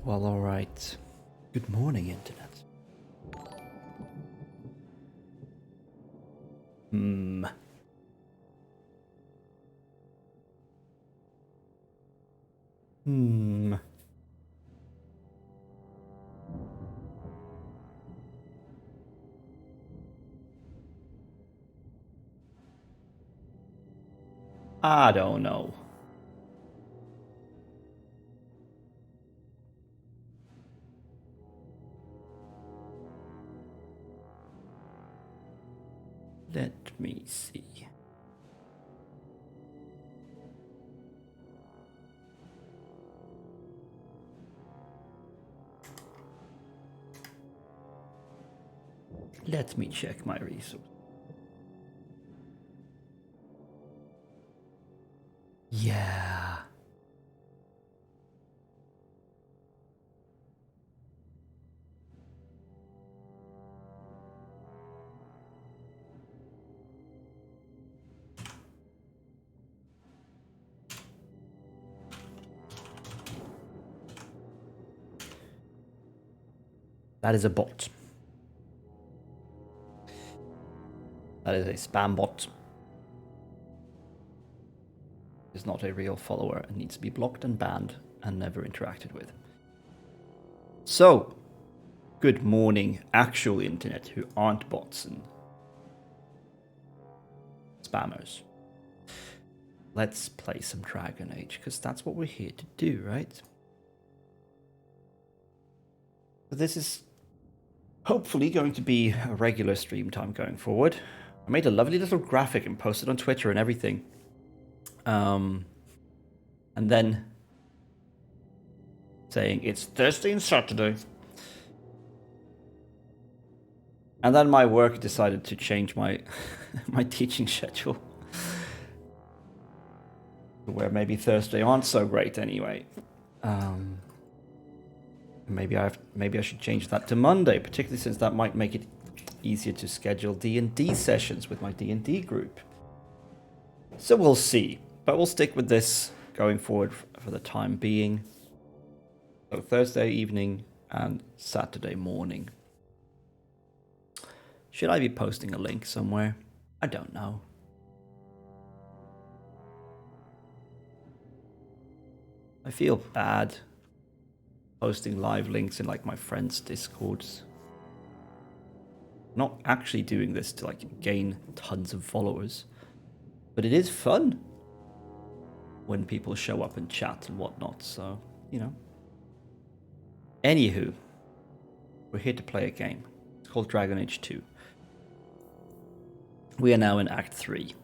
Well, alright. Good morning, Internet. Hmm. Hmm. I don't know. Let me see. Let me check my resource. Yeah. That is a bot. That is a spam bot. Is not a real follower and needs to be blocked and banned and never interacted with. So, good morning, actual internet who aren't bots and spammers. Let's play some Dragon Age, because that's what we're here to do, right? This is hopefully going to be a regular stream time going forward. I made a lovely little graphic and posted on Twitter and everything. And then saying it's Thursday and Saturday. And then my work decided to change my my teaching schedule. Where maybe Thursday aren't so great anyway. Maybe I should change that to Monday, particularly since that might make it easier to schedule D&D sessions with my D&D group. So we'll see, but we'll stick with this going forward for the time being. So Thursday evening and Saturday morning. Should I be posting a link somewhere? I don't know. I feel bad posting live links in like my friends' discords. Not actually doing this to like gain tons of followers, but it is fun when people show up and chat and whatnot, so you know. Anywho, we're here to play a game. It's called Dragon Age 2. We are now in Act 3.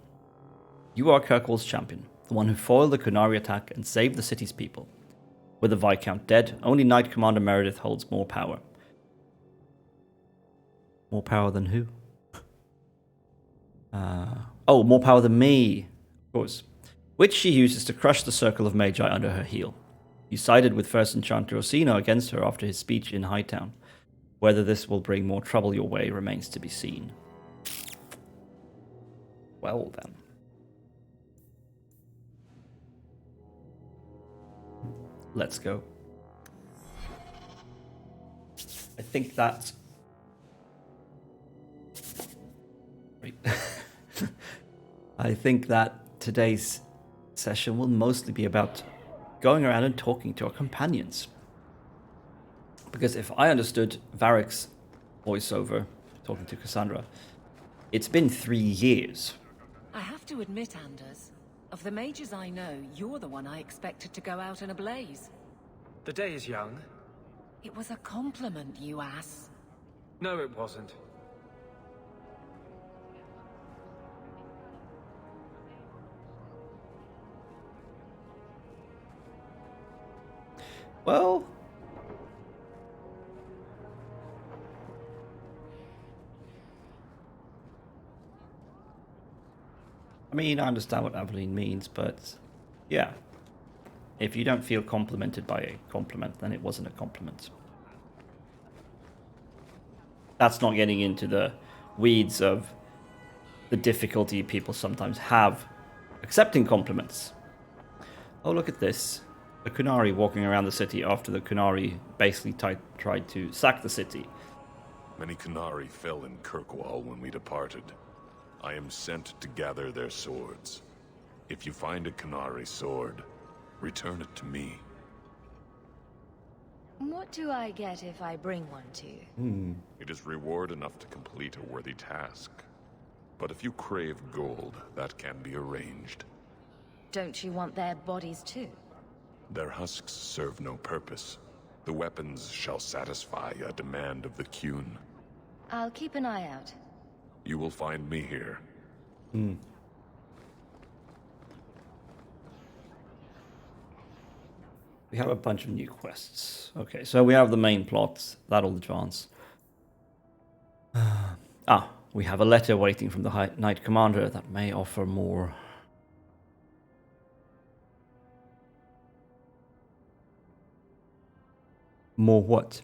You are Kirkwall's champion, the one who foiled the Kunari attack and saved the city's people. With the Viscount dead, only Knight Commander Meredith holds more power. More power than who? More power than me, of course. Which she uses to crush the circle of Magi under her heel. You sided with First Enchanter Orsino against her after his speech in Hightown. Whether this will bring more trouble your way remains to be seen. Well then. Let's go. I think that... I think that today's session will mostly be about going around and talking to our companions. Because if I understood Varric's voiceover, talking to Cassandra, it's been 3 years. I have to admit, Anders, of the mages I know, you're the one I expected to go out in a blaze. The day is young. It was a compliment, you ass. No, it wasn't. Well... I mean, I understand what Aveline means, but... yeah. If you don't feel complimented by a compliment, then it wasn't a compliment. That's not getting into the weeds of the difficulty people sometimes have accepting compliments. Oh, look at this. the Qunari walking around the city after the Qunari basically tried to sack the city. Many Qunari fell in Kirkwall when we departed. I am sent to gather their swords. If you find a Qunari sword, return it to me. What do I get if I bring one to you? It is reward enough to complete a worthy task. But if you crave gold, that can be arranged. Don't you want their bodies too? Their husks serve no purpose. The weapons shall satisfy a demand of the Qun. I'll keep an eye out. You will find me here. We have a bunch of new quests. Okay, so we have the main plot. That'll advance. We have a letter waiting from the Knight Commander that may offer more. More what?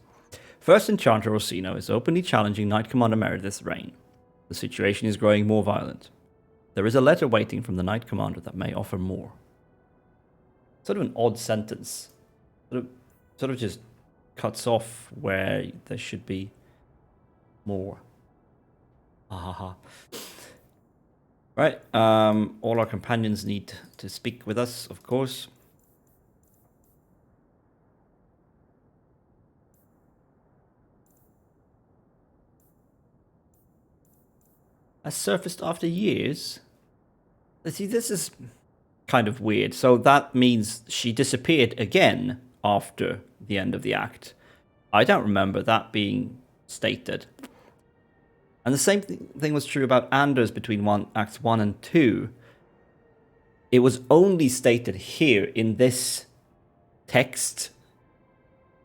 First Enchanter Orsino is openly challenging Knight Commander Meredith's reign. The situation is growing more violent. There is a letter waiting from the Knight Commander that may offer more. Sort of an odd sentence. Sort of just cuts off where there should be more. Right. All our companions need to speak with us, of course. Has surfaced after years. See, this is kind of weird. So that means she disappeared again after the end of the act. I don't remember that being stated. And the same thing was true about Anders between Acts 1 and 2. It was only stated here in this text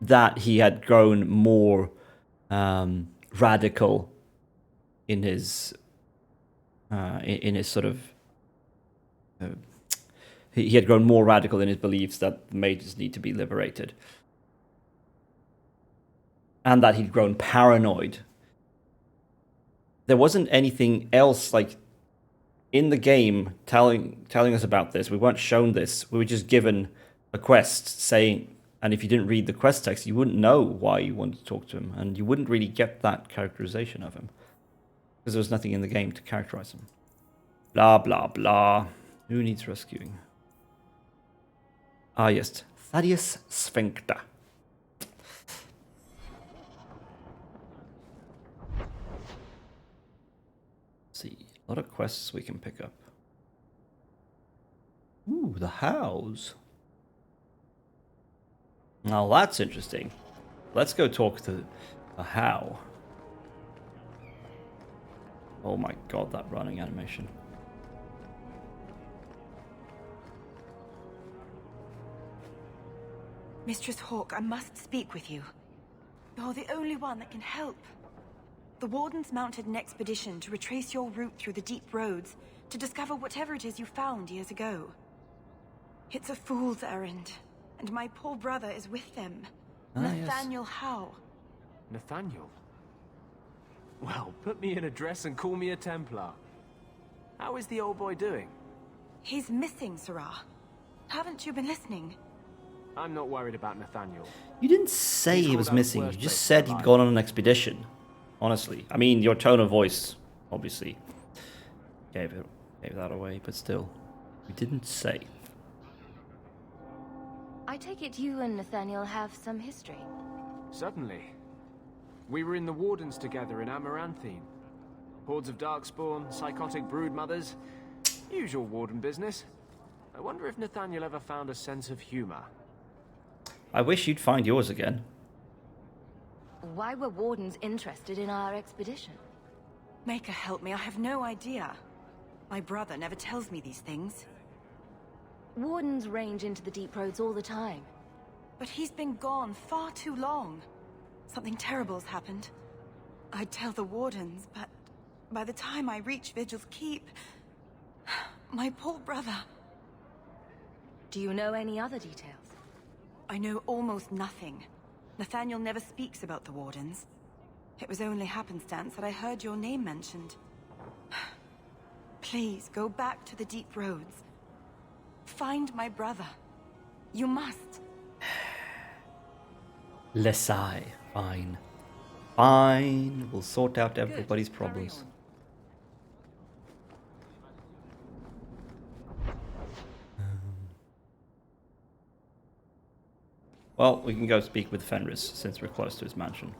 that he had grown more radical in his sort of he had grown more radical in his beliefs that the mages need to be liberated, and that he'd grown paranoid. There wasn't anything else like in the game telling us about this. We weren't shown this. We were just given a quest saying, and if you didn't read the quest text, you wouldn't know why you wanted to talk to him, and you wouldn't really get that characterization of him. Because there was nothing in the game to characterize him. Blah, blah, blah. Who needs rescuing? Ah, yes. Thaddeus Sphincter. Let's see. A lot of quests we can pick up. Ooh, the Hows. Now that's interesting. Let's go talk to the How. Oh my god, that running animation. Mistress Hawke, I must speak with you. You're the only one that can help. The Wardens mounted an expedition to retrace your route through the deep roads to discover whatever it is you found years ago. It's a fool's errand, and my poor brother is with them. Nathaniel How. Nathaniel? Well, put me in a dress and call me a Templar. How is the old boy doing? He's missing, Sirrah. Haven't you been listening? I'm not worried about Nathaniel. You didn't say he was missing. You just said he'd gone on an expedition. Honestly. I mean, your tone of voice, obviously, gave that away, but still. You didn't say. I take it you and Nathaniel have some history. Certainly. We were in the Wardens together in Amaranthine. Hordes of Darkspawn, psychotic broodmothers. Usual Warden business. I wonder if Nathaniel ever found a sense of humor. I wish you'd find yours again. Why were Wardens interested in our expedition? Maker help me, I have no idea. My brother never tells me these things. Wardens range into the deep roads all the time. But he's been gone far too long. Something terrible's happened. I'd tell the Wardens, but by the time I reach Vigil's Keep, my poor brother... Do you know any other details? I know almost nothing. Nathaniel never speaks about the Wardens. It was only happenstance that I heard your name mentioned. Please, go back to the deep roads. Find my brother. You must. Lesai. Fine. Fine. We'll sort out everybody's Good. problems. Carry on. Well, we can go speak with Fenris, since we're close to his mansion.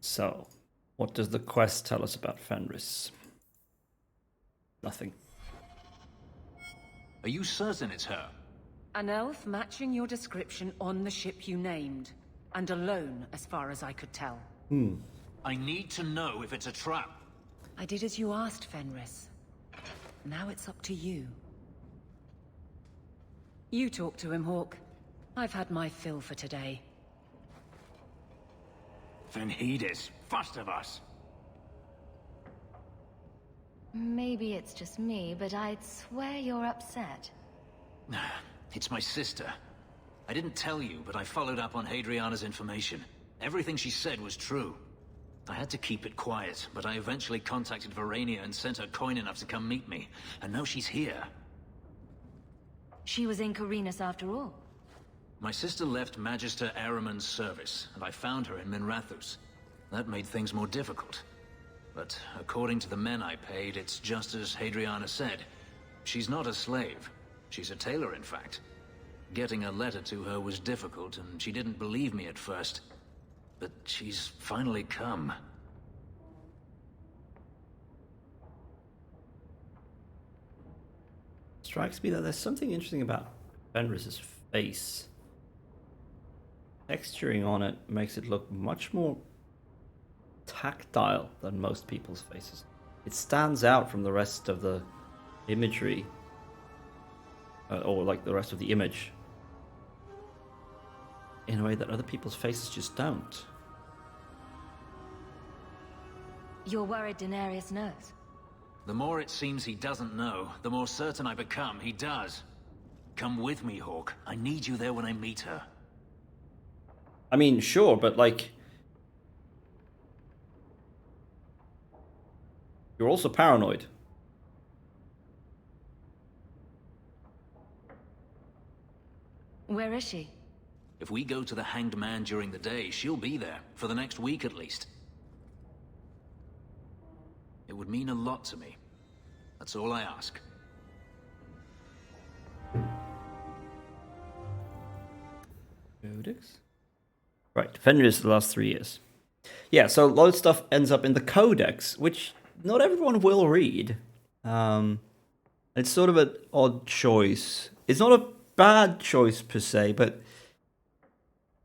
So, what does the quest tell us about Fenris? Nothing. Are you certain it's her? An elf matching your description on the ship you named. And alone, as far as I could tell. I need to know if it's a trap. I did as you asked, Fenris. Now it's up to you. You talk to him, Hawk. I've had my fill for today. Venhedis, first of us. Maybe it's just me, but I'd swear you're upset. It's my sister. I didn't tell you, but I followed up on Hadriana's information. Everything she said was true. I had to keep it quiet, but I eventually contacted Verania and sent her coin enough to come meet me. And now she's here. She was in Carinus after all. My sister left Magister Ahriman's service, and I found her in Minrathous. That made things more difficult. But according to the men I paid, it's just as Hadriana said. She's not a slave. She's a tailor, in fact. Getting a letter to her was difficult, and she didn't believe me at first. But she's finally come. Strikes me that there's something interesting about Fenris's face. Texturing on it makes it look much more tactile than most people's faces. It stands out from the rest of the imagery, or like the rest of the image, in a way that other people's faces just don't. You're worried Daenerys knows. The more it seems he doesn't know, the more certain I become he does. Come with me, Hawk. I need you there when I meet her. I mean, sure, but like, you're also paranoid. Where is she? If we go to the Hanged Man during the day, she'll be there, for the next week at least. It would mean a lot to me. That's all I ask. Codex? Right, Fenris the last 3 years. Yeah, so a lot of stuff ends up in the Codex, which not everyone will read. It's sort of an odd choice. It's not a bad choice per se, but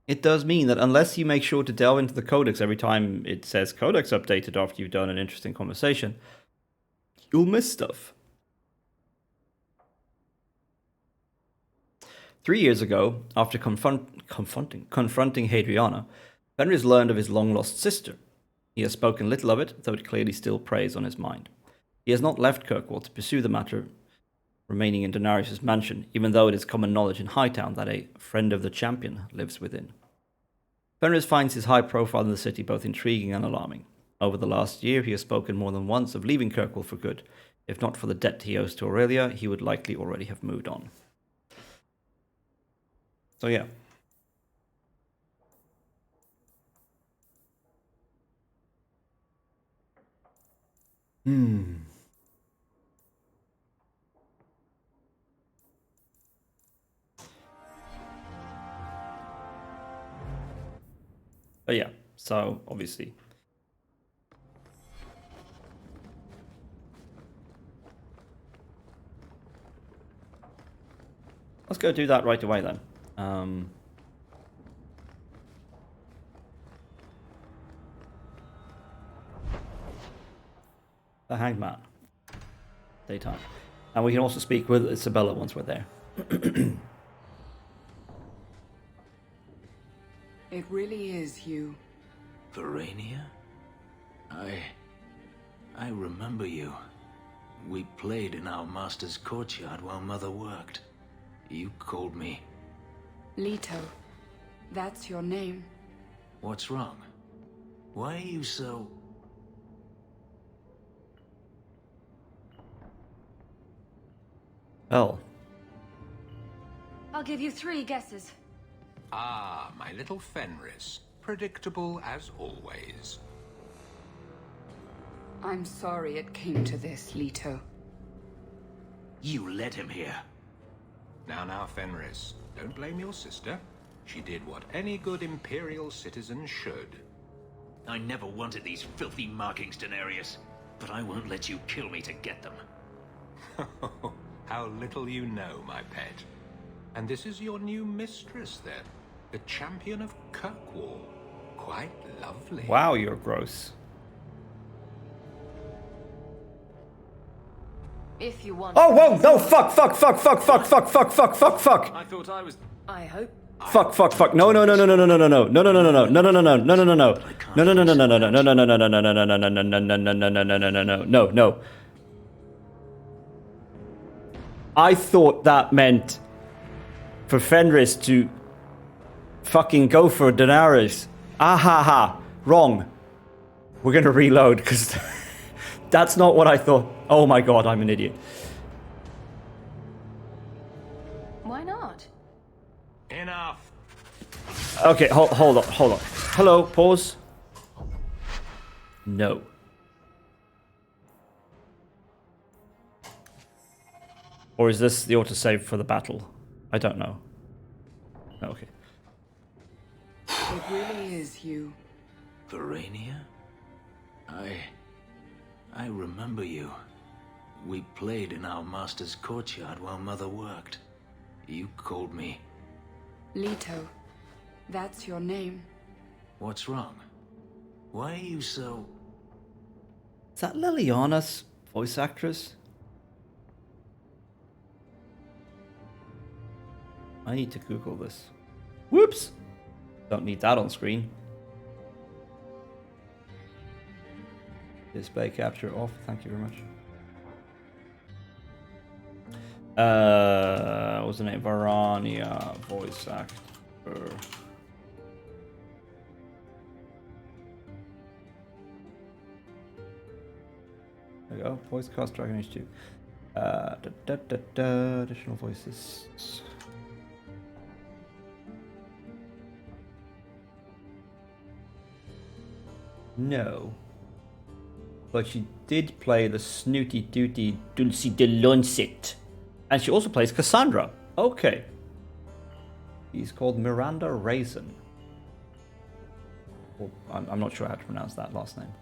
it does mean that unless you make sure to delve into the Codex every time it says Codex updated after you've done an interesting conversation, you'll miss stuff. 3 years ago, after confronting Hadriana, Fenris learned of his long-lost sister. He has spoken little of it, though it clearly still preys on his mind. He has not left Kirkwall to pursue the matter, remaining in Daenerys' mansion, even though it is common knowledge in Hightown that a friend of the champion lives within. Fenris finds his high profile in the city both intriguing and alarming. Over the last year, he has spoken more than once of leaving Kirkwall for good. If not for the debt he owes to Aurelia, he would likely already have moved on. So yeah. But yeah, so obviously. Let's go do that right away then. The Hanged Man. Daytime. And we can also speak with Isabella once we're there. It really is, Hugh. Verania? I remember you. We played in our master's courtyard while Mother worked. You called me Leto. That's your name. What's wrong? Why are you so... Oh. I'll give you 3 guesses. Ah, my little Fenris. Predictable as always. I'm sorry it came to this, Leto. You led him here. Now, Fenris. Don't blame your sister. She did what any good Imperial citizen should. I never wanted these filthy markings, Daenerys. But I won't let you kill me to get them. How little you know, my pet. And this is your new mistress, then. The champion of Kirkwall. Quite lovely. Wow, you're gross. If you want... Oh, whoa, no, fuck. I thought I was... I hope. Fuck. No. No. I thought that meant for Fenris to fucking go for Daenerys. Ha. Wrong. We're gonna reload because that's not what I thought. Oh my god, I'm an idiot. Why not? Enough. Okay, hold on. Hello, pause. No. Or is this the autosave for the battle? I don't know. Okay. It really is you. Verania? I remember you. We played in our master's courtyard while Mother worked. You called me... Leto. That's your name. What's wrong? Why are you so... Is that Liliana's voice actress? I need to Google this. Whoops! Don't need that on screen. Display capture off. Thank you very much. What was the name? Verania voice actor. There we go. Voice cast Dragon Age 2. Additional voices. No. But she did play the snooty dooty Dulcie de Lancet. And she also plays Cassandra. Okay. She's called Miranda Raisin. Well, I'm not sure how to pronounce that last name.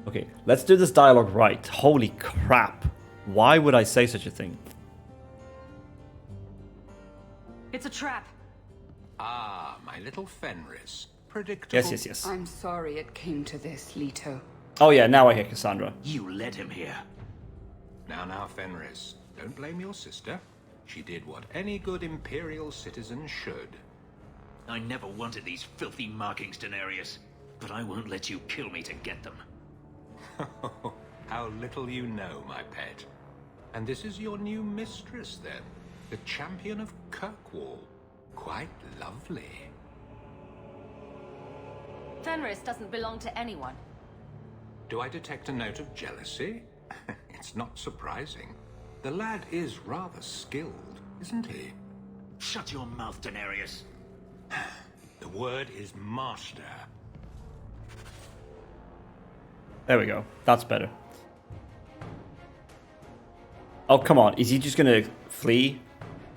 Okay, let's do this dialogue right. Holy crap. Why would I say such a thing? It's a trap. Ah, my little Fenris. Predictable. Yes. I'm sorry it came to this, Leto. Oh yeah, now I hear Cassandra. You led him here. Now, Fenris. Don't blame your sister. She did what any good Imperial citizen should. I never wanted these filthy markings, Daenerys. But I won't let you kill me to get them. How little you know, my pet. And this is your new mistress, then. The champion of Kirkwall. Quite lovely. Fenris doesn't belong to anyone. Do I detect a note of jealousy? It's not surprising. The lad is rather skilled, isn't he? Shut your mouth, Daenerys. The word is master. There we go. That's better. Oh, come on. Is he just gonna flee?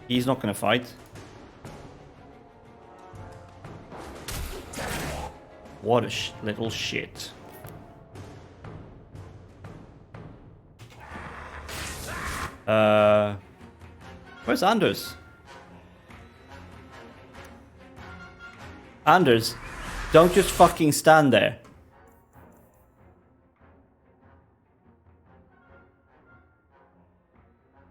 He's not gonna fight. What a little shit. Where's Anders? Anders, don't just fucking stand there.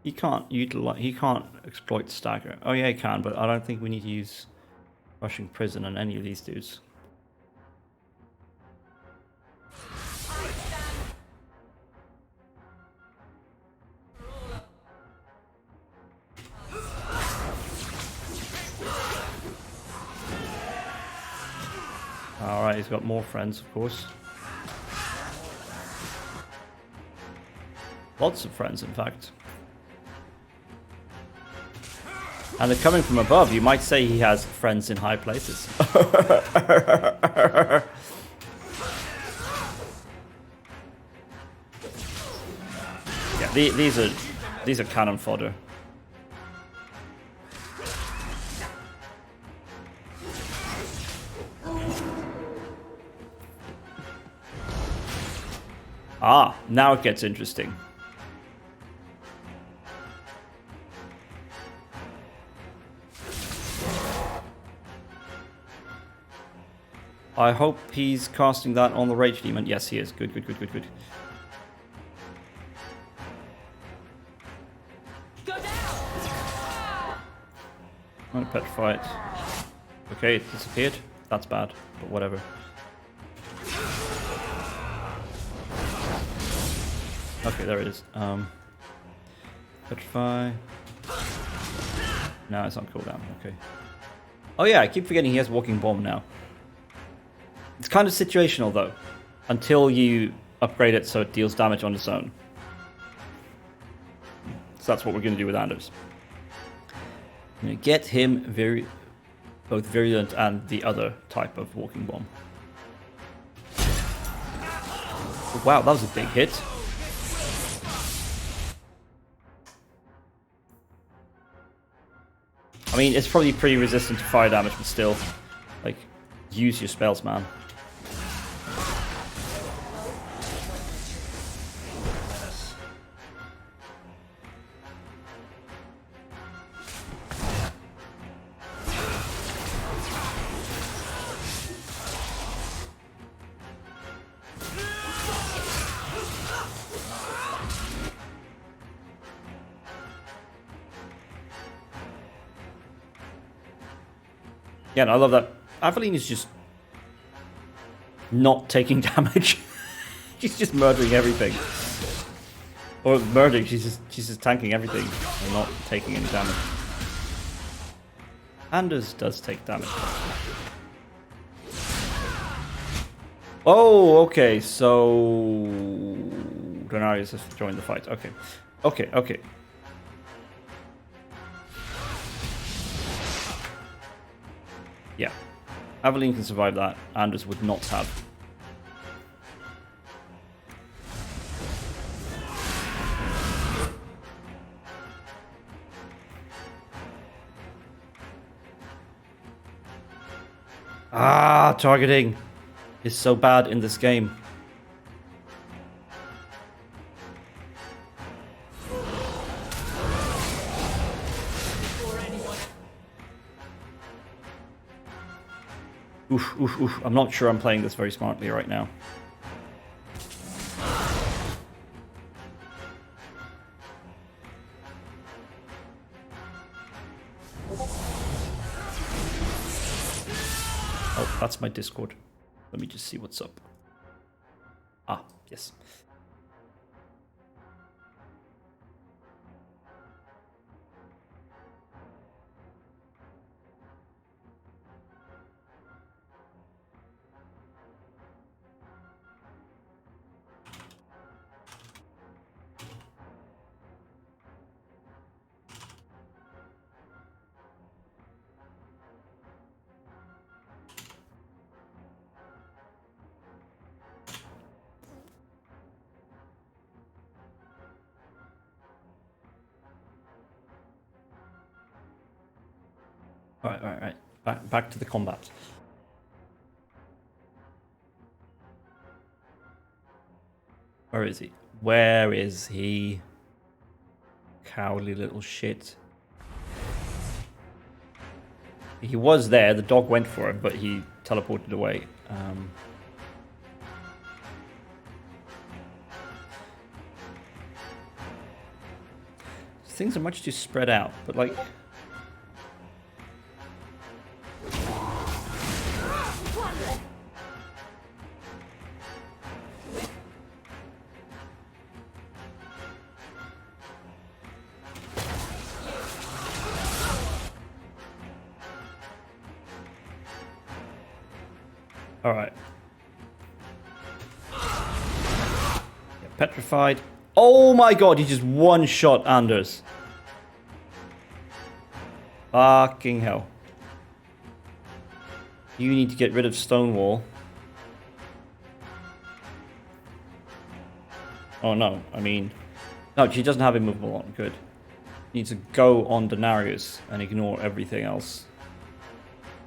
He can't utilize. He can't exploit stagger. Oh yeah, he can, but I don't think we need to use rushing prison on any of these dudes. Alright, he's got more friends, of course. Lots of friends, in fact. And they're coming from above. You might say he has friends in high places. Yeah, these are cannon fodder. Ah, now it gets interesting. I hope he's casting that on the Rage Demon. Yes, he is. Good, good, good, good, good. I'm gonna petrify it. Okay, it disappeared. That's bad, but whatever. Okay, there it is. Petrify. No, it's on cooldown. Okay. Oh yeah, I keep forgetting he has Walking Bomb now. It's kind of situational though, until you upgrade it so it deals damage on its own. So that's what we're going to do with Anders. I'm going to get him both Virulent and the other type of Walking Bomb. Oh, wow, that was a big hit. I mean, it's probably pretty resistant to fire damage, but still, like, use your spells, man. Yeah, and I love that. Aveline is just not taking damage. She's just murdering everything. Or murdering, she's just tanking everything and not taking any damage. Anders does take damage. Oh, okay, so Drenarius has joined the fight. Okay. Okay, okay. Yeah, Aveline can survive that. Anders would not have. Ah, targeting is so bad in this game. Oof, oof, oof. I'm not sure I'm playing this very smartly right now. Oh, that's my Discord. Let me just see what's up. Ah, yes. Right. Back to the combat. Where is he? Where is he? Cowardly little shit. He was there, the dog went for him, but he teleported away. Things are much too spread out, but like... Alright. Petrified. Oh my god, he just one-shot Anders. Fucking hell. You need to get rid of Stonewall. Oh no, I mean... No, she doesn't have immovable on. Good. Needs to go on Denarius and ignore everything else.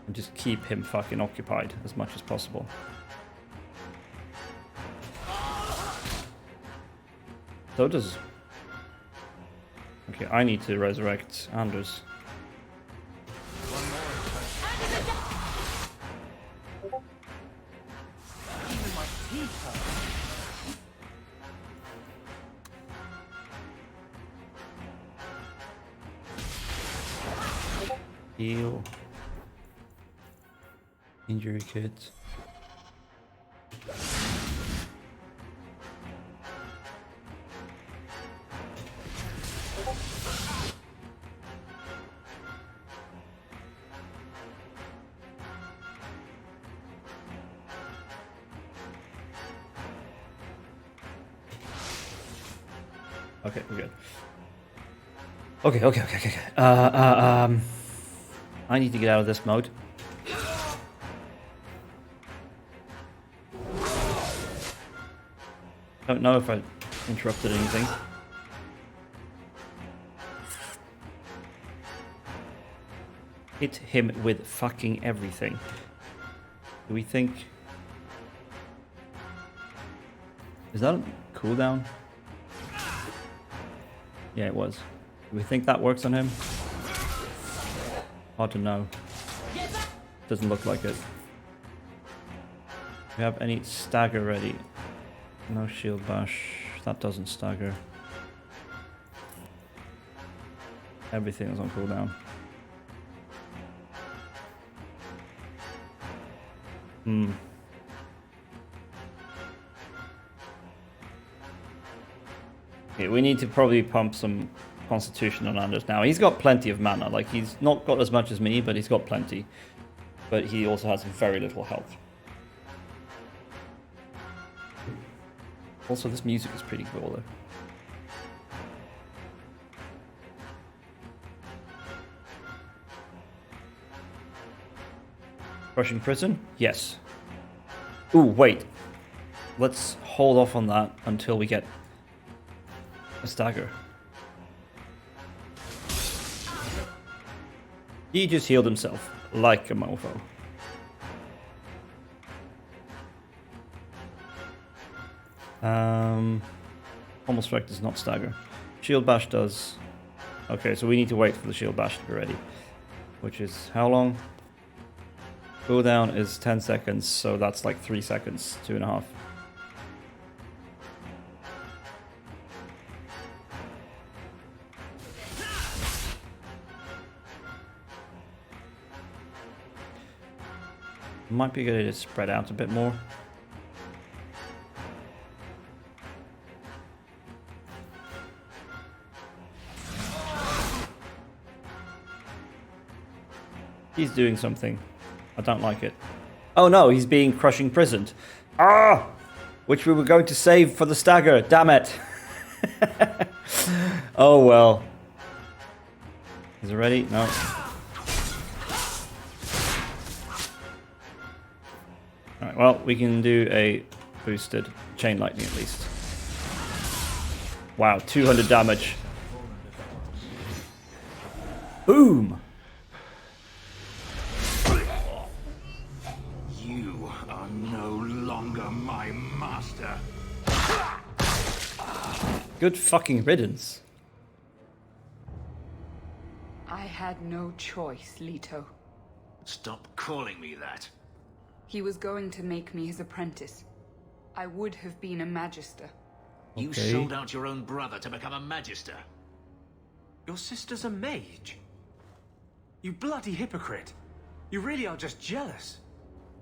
And just keep him fucking occupied as much as possible. So does... Okay, I need to resurrect Anders. Heal. Injury kit. Okay, we're good. Okay. I need to get out of this mode. Don't know if I interrupted anything. Hit him with fucking everything. Do we think... Is that a cooldown? Yeah, it was. Do we think that works on him? Hard to know. Doesn't look like it. Do we have any stagger ready? No shield bash. That doesn't stagger. Everything is on cooldown. Okay, we need to probably pump some Constitution on Anders now. He's got plenty of mana. Like, he's not got as much as me, but he's got plenty. But he also has very little health. Also, this music is pretty cool, though. Crushing Prison? Yes. Ooh, wait. Let's hold off on that until we get a stagger. He just healed himself like a mofo. Almost Strike does not stagger. Shield Bash does. Okay, so we need to wait for the Shield Bash to be ready. Which is how long? Cooldown is 10 seconds, so that's like 3 seconds, 2.5. Might be good to spread out a bit more. He's doing something. I don't like it. Oh no, he's being crushing prisoned. Ah! Which we were going to save for the stagger. Damn it. Oh well. Is it ready? No. Alright, well, we can do a boosted chain lightning at least. Wow, 200 damage. Boom! You are no longer my master. Good fucking riddance. I had no choice, Leto. Stop calling me that. He was going to make me his apprentice. I would have been a magister. You sold out your own brother to become a magister. Your sister's a mage? You bloody hypocrite. You really are just jealous.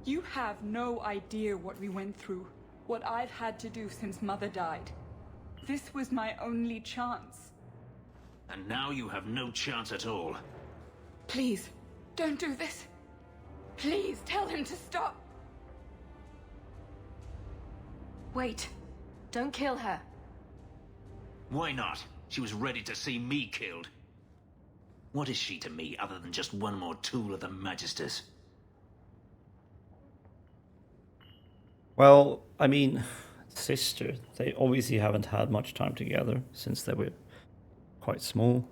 You have no idea what we went through, what I've had to do since Mother died. This was my only chance. And now you have no chance at all. Please, don't do this. Please, tell him to stop. Wait. Don't kill her. Why not? She was ready to see me killed. What is she to me other than just one more tool of the Magisters? Well, I mean, sister, they obviously haven't had much time together since they were quite small.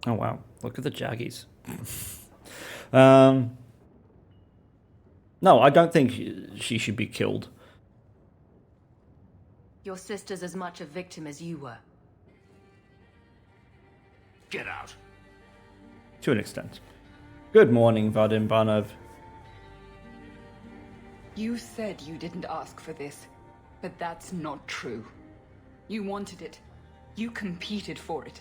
Oh wow, look at the Jaggies. No, I don't think she should be killed. Your sister's as much a victim as you were. Get out. To an extent. Good morning, Vadim Banov. You said you didn't ask for this, but that's not true. You wanted it. You competed for it.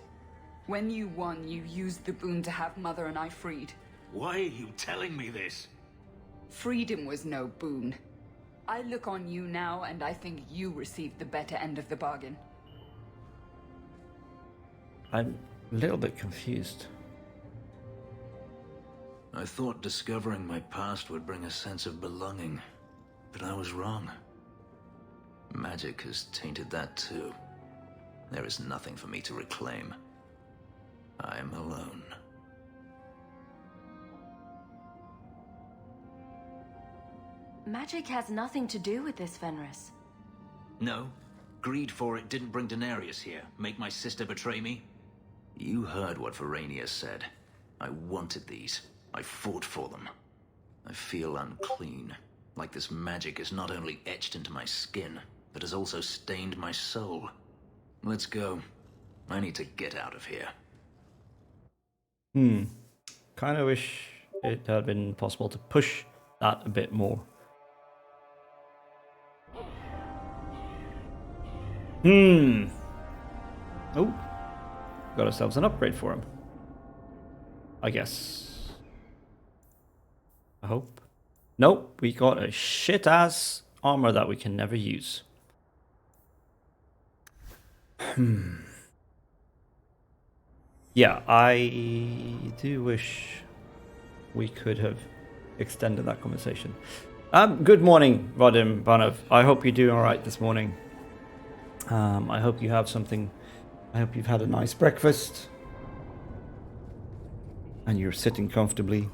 When you won, you used the boon to have Mother and I freed. Why are you telling me this? Freedom was no boon. I look on you now, and I think you received the better end of the bargain. I'm a little bit confused. I thought discovering my past would bring a sense of belonging, but I was wrong. Magic has tainted that too. There is nothing for me to reclaim. I am alone. Magic has nothing to do with this, Fenris. No. Greed for it didn't bring Daenerys here. Make my sister betray me? You heard what Varania said. I wanted these. I fought for them. I feel unclean. Like this magic is not only etched into my skin, but has also stained my soul. Let's go. I need to get out of here. Kind of wish it had been possible to push that a bit more. Oh, got ourselves an upgrade for him. I guess. I hope. Nope, we got a shit-ass armor that we can never use. Yeah, I do wish we could have extended that conversation. Good morning, Vadim Banov. I hope you're doing all right this morning. I hope you have something. I hope you've had a nice breakfast. And you're sitting comfortably.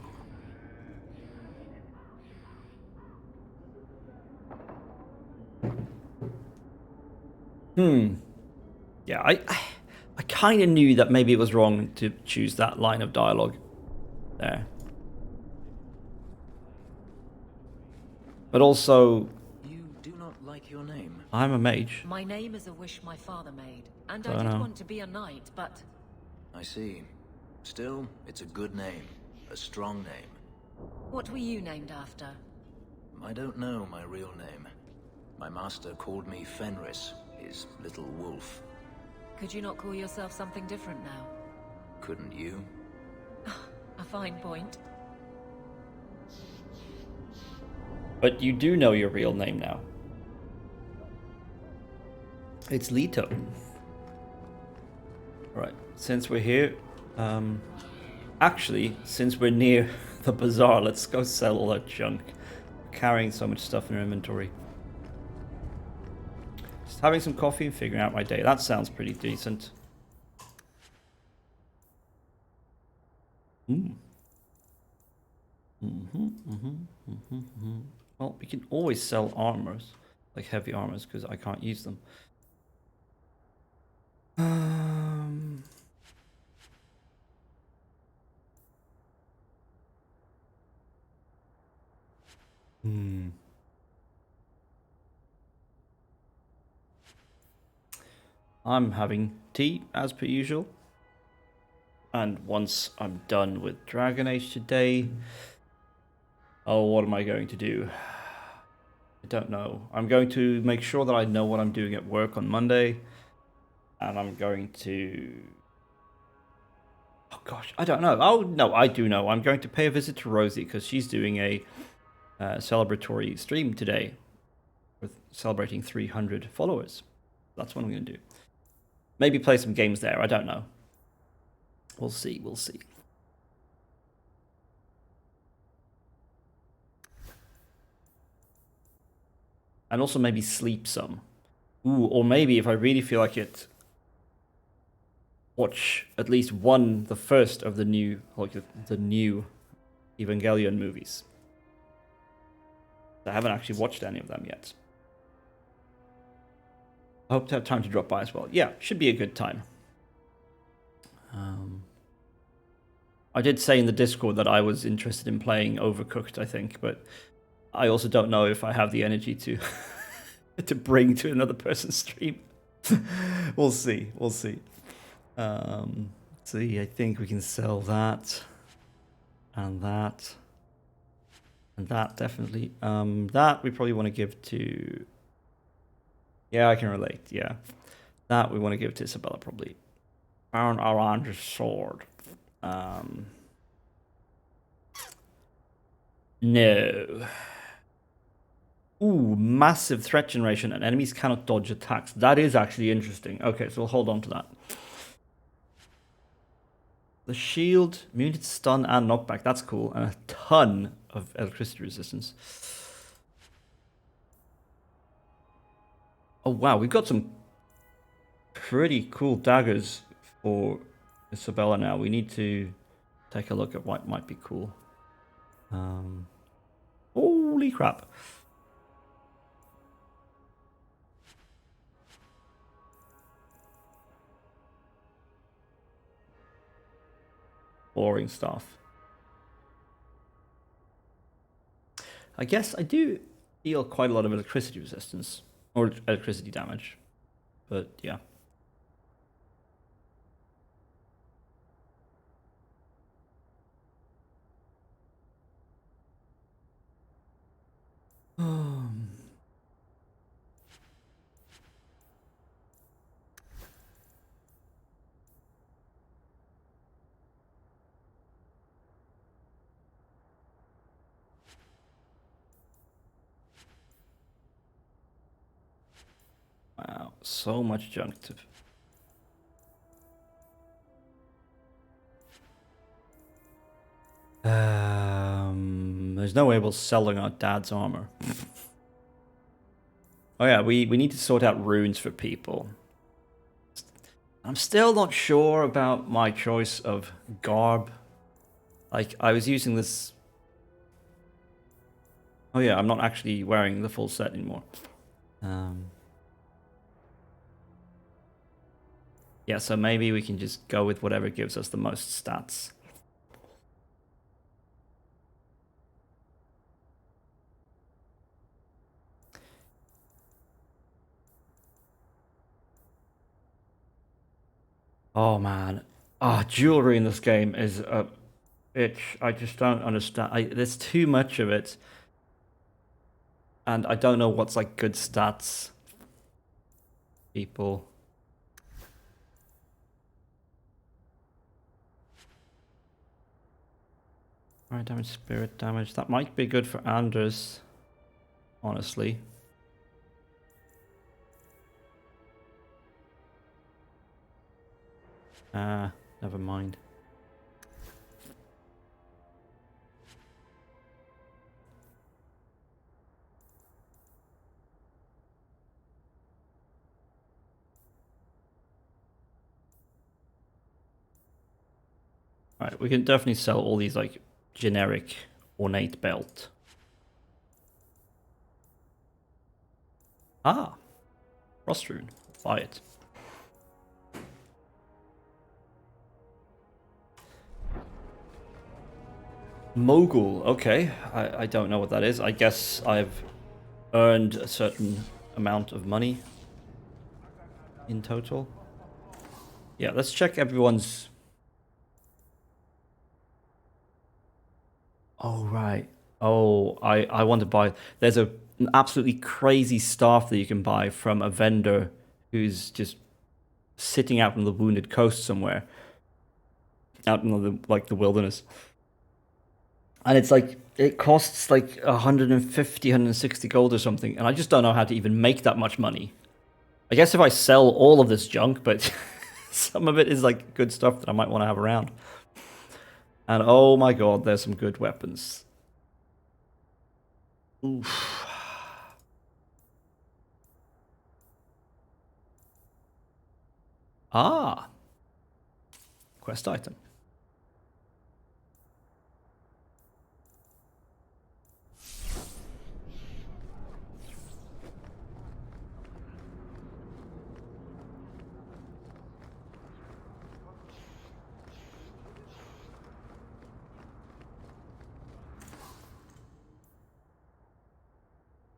Yeah, I kind of knew that maybe it was wrong to choose that line of dialogue there. But also, You do not like your name. I'm a mage. My name is a wish my father made, and I I did know. want to be a knight, but I see. Still, it's a good name. A strong name. what were you named after? I don't know my real name. My master called me Fenris, his little wolf. Could you not call yourself something different now? Couldn't you? A fine point. But you do know your real name now. It's Leto. Right, since we're here, actually, since we're near the bazaar, let's go sell all that junk. Carrying so much stuff in our inventory. Just having some coffee and figuring out my day. That sounds pretty decent. Well, we can always sell armors, like heavy armors, because I can't use them. I'm having tea as per usual. And once I'm done with Dragon Age today, oh, what am I going to do? I don't know. I'm going to make sure that I know what I'm doing at work on Monday. And I'm going to... Oh gosh, I don't know. Oh no, I do know. I'm going to pay a visit to Rosie because she's doing a celebratory stream today with celebrating 300 followers. That's what I'm going to do. Maybe play some games there. I don't know. We'll see. We'll see. And also maybe sleep some. Ooh, or maybe if I really feel like it, watch at least the first of the new, like the new Evangelion movies. I haven't actually watched any of them yet. I hope to have time to drop by as well. Yeah, should be a good time. I did say in the Discord that I was interested in playing Overcooked, I think, but I also don't know if I have the energy to to bring to another person's stream. We'll see. We'll see. See, I think we can sell that and that and that definitely. That we probably want to give to. Yeah, I can relate. Yeah, that we want to give to Isabella probably. Baron Aranja's sword. No. Ooh, massive threat generation and enemies cannot dodge attacks. That is actually interesting. Okay, so we'll hold on to that. The shield, immunity to stun and knockback. That's cool. And a ton of electricity resistance. Oh, wow. We've got some pretty cool daggers for Isabella now. We need to take a look at what might be cool. Holy crap. Boring stuff. I guess I do deal quite a lot of electricity resistance or electricity damage, but yeah. Wow, so much junk to... There's no way we're selling our dad's armor. Oh yeah, we need to sort out runes for people. I'm still not sure about my choice of garb. Like, I was using this... Oh yeah, I'm not actually wearing the full set anymore. Yeah, so maybe we can just go with whatever gives us the most stats. Oh man. Jewelry in this game is a bitch. I just don't understand. There's too much of it. And I don't know what's like good stats. People. Alright, damage, spirit damage. That might be good for Anders. Honestly. Never mind. Alright, we can definitely sell all these like generic ornate belt. Frost rune. Buy it. Mogul, okay. I don't know what that is. I guess I've earned a certain amount of money in total. Yeah, let's check everyone's... Oh, right. Oh, I want to buy... There's an absolutely crazy staff that you can buy from a vendor who's just sitting out on the Wounded Coast somewhere. Out in the wilderness. And it's like, it costs like 150, 160 gold or something. And I just don't know how to even make that much money. I guess if I sell all of this junk, but some of it is like good stuff that I might want to have around. And oh my god, there's some good weapons. Oof. Ah. Quest item.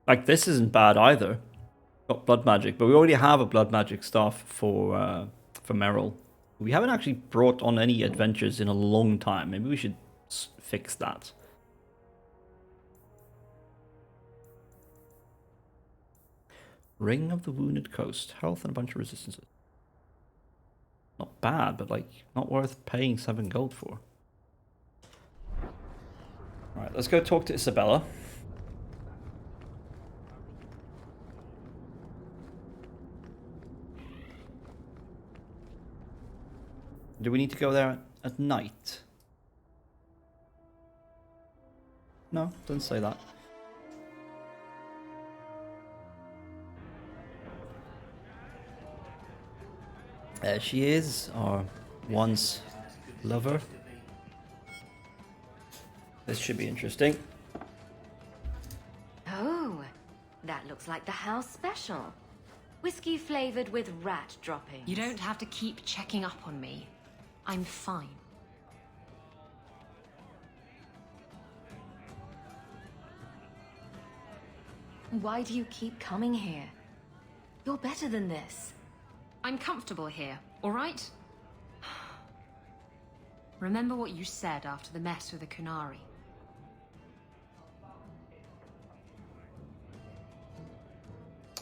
Like, this isn't bad either. Got blood magic, but we already have a blood magic staff for Merrill. We haven't actually brought on any adventures in a long time. Maybe we should fix that. Ring of the Wounded Coast. Health and a bunch of resistances. Not bad, but like, not worth paying 7 gold for. Alright, let's go talk to Isabella. Do we need to go there at night? No, doesn't say that. There she is, our once lover. This should be interesting. Oh, that looks like the house special. Whiskey flavored with rat droppings. You don't have to keep checking up on me. I'm fine. Why do you keep coming here? You're better than this. I'm comfortable here, all right? Remember what you said after the mess with the Kunari.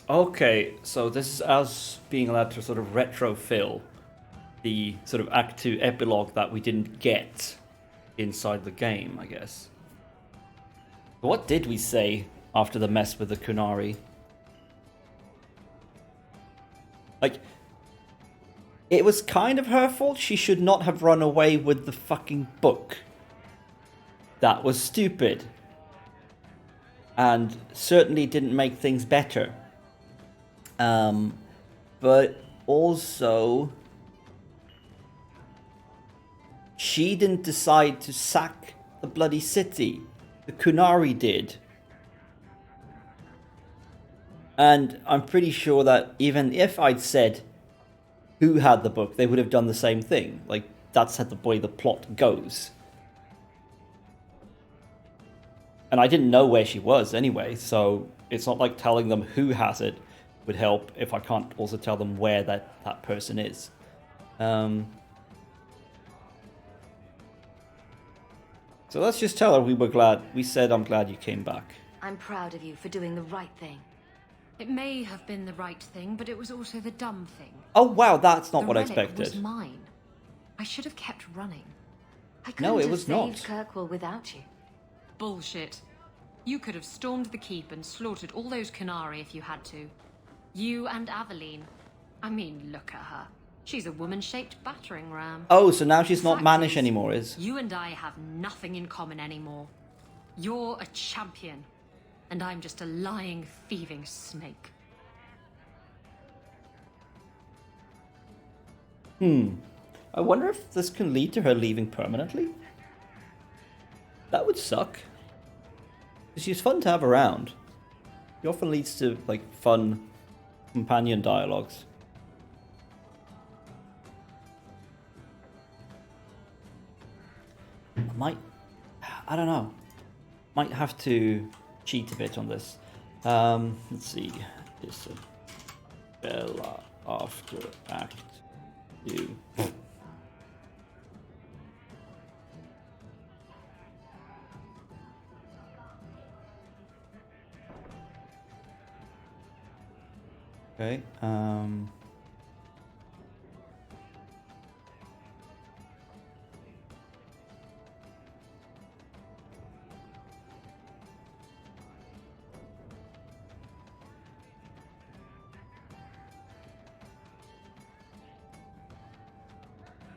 Okay, so this is us being allowed to sort of retrofill the sort of Act 2 epilogue that we didn't get inside the game, I guess. What did we say after the mess with the Kunari? Like, it was kind of her fault. She should not have run away with the fucking book. That was stupid. And certainly didn't make things better. But also, she didn't decide to sack the bloody city. The Kunari did. And I'm pretty sure that even if I'd said who had the book, they would have done the same thing. Like, that's how the way the plot goes. And I didn't know where she was anyway, so it's not like telling them who has it would help if I can't also tell them where that person is. So let's just tell her we said I'm glad you came back. I'm proud of you for doing the right thing. It may have been the right thing, but it was also the dumb thing. Oh wow, that's not what I relic expected. was mine. I should have kept running. I couldn't No, it have was saved not. Kirkwall without you. Bullshit. You could have stormed the keep and slaughtered all those Kunari if you had to. You and Aveline. I mean, look at her. She's a woman-shaped battering ram. Oh, so now she's not Fact mannish is, anymore, is? You and I have nothing in common anymore. You're a champion, and I'm just a lying, thieving snake. I wonder if this can lead to her leaving permanently? That would suck. She's fun to have around. She often leads to, like, fun companion dialogues. I don't know. Might have to cheat a bit on this. Let's see. Isabella after Act 2. Okay,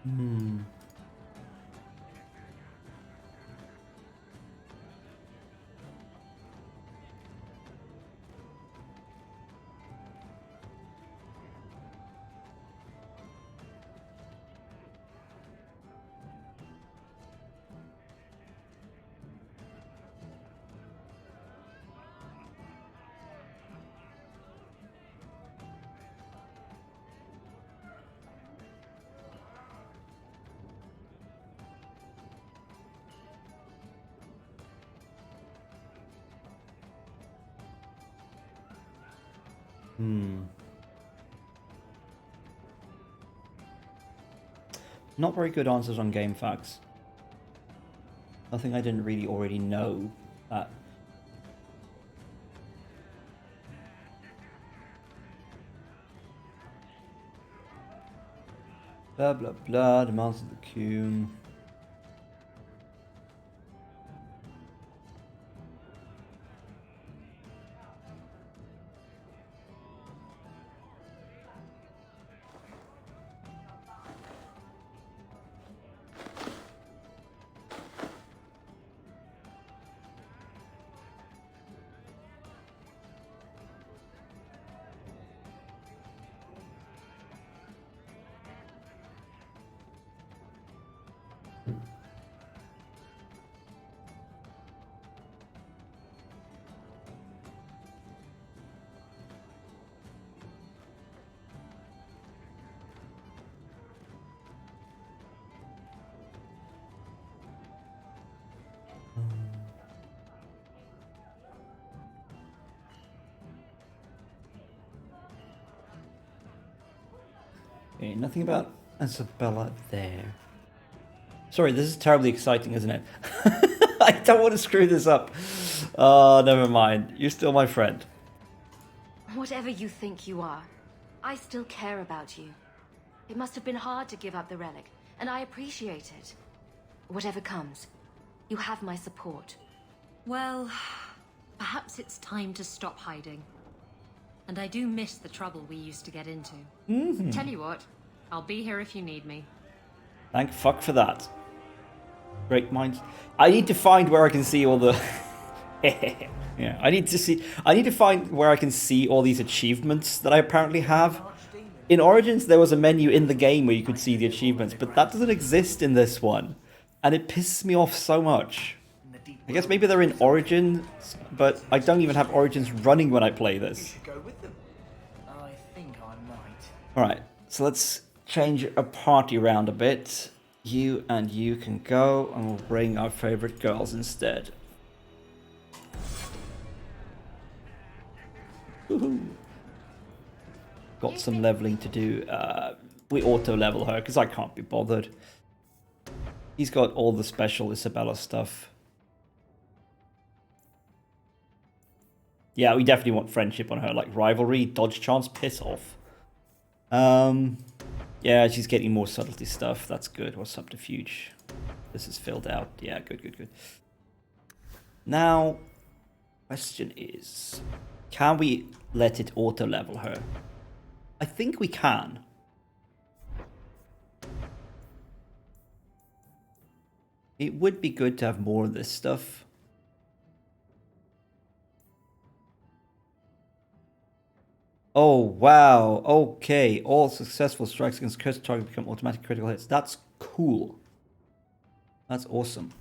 Hmm. Not very good answers on game facts. Nothing I didn't really already know that. Blah blah blah, demands of the queue. Okay, nothing about Isabella there. Sorry, this is terribly exciting, isn't it? I don't want to screw this up. Oh, never mind. You're still my friend. Whatever you think you are, I still care about you. It must have been hard to give up the relic, and I appreciate it. Whatever comes, you have my support. Well, perhaps it's time to stop hiding. And I do miss the trouble we used to get into. Tell you what, I'll be here if you need me. Thank fuck for that. Great minds. I need to find where I can see all the... yeah, I need to find where I can see all these achievements that I apparently have. In Origins, there was a menu in the game where you could see the achievements, but that doesn't exist in this one. And it pisses me off so much. I guess maybe they're in Origins, but I don't even have Origins running when I play this. Alright, so let's change a party around a bit. You and you can go, and we'll bring our favorite girls instead. Woohoo! Got some leveling to do. We auto-level her, because I can't be bothered. He's got all the special Isabella stuff. Yeah, we definitely want friendship on her, like rivalry, dodge chance, piss off. Yeah, she's getting more subtlety stuff. That's good. Or subterfuge. This is filled out. Yeah, good, good, good. Now, question is, can we let it auto-level her? I think we can. It would be good to have more of this stuff. Oh, wow. Okay. All successful strikes against cursed target become automatic critical hits. That's cool. That's awesome.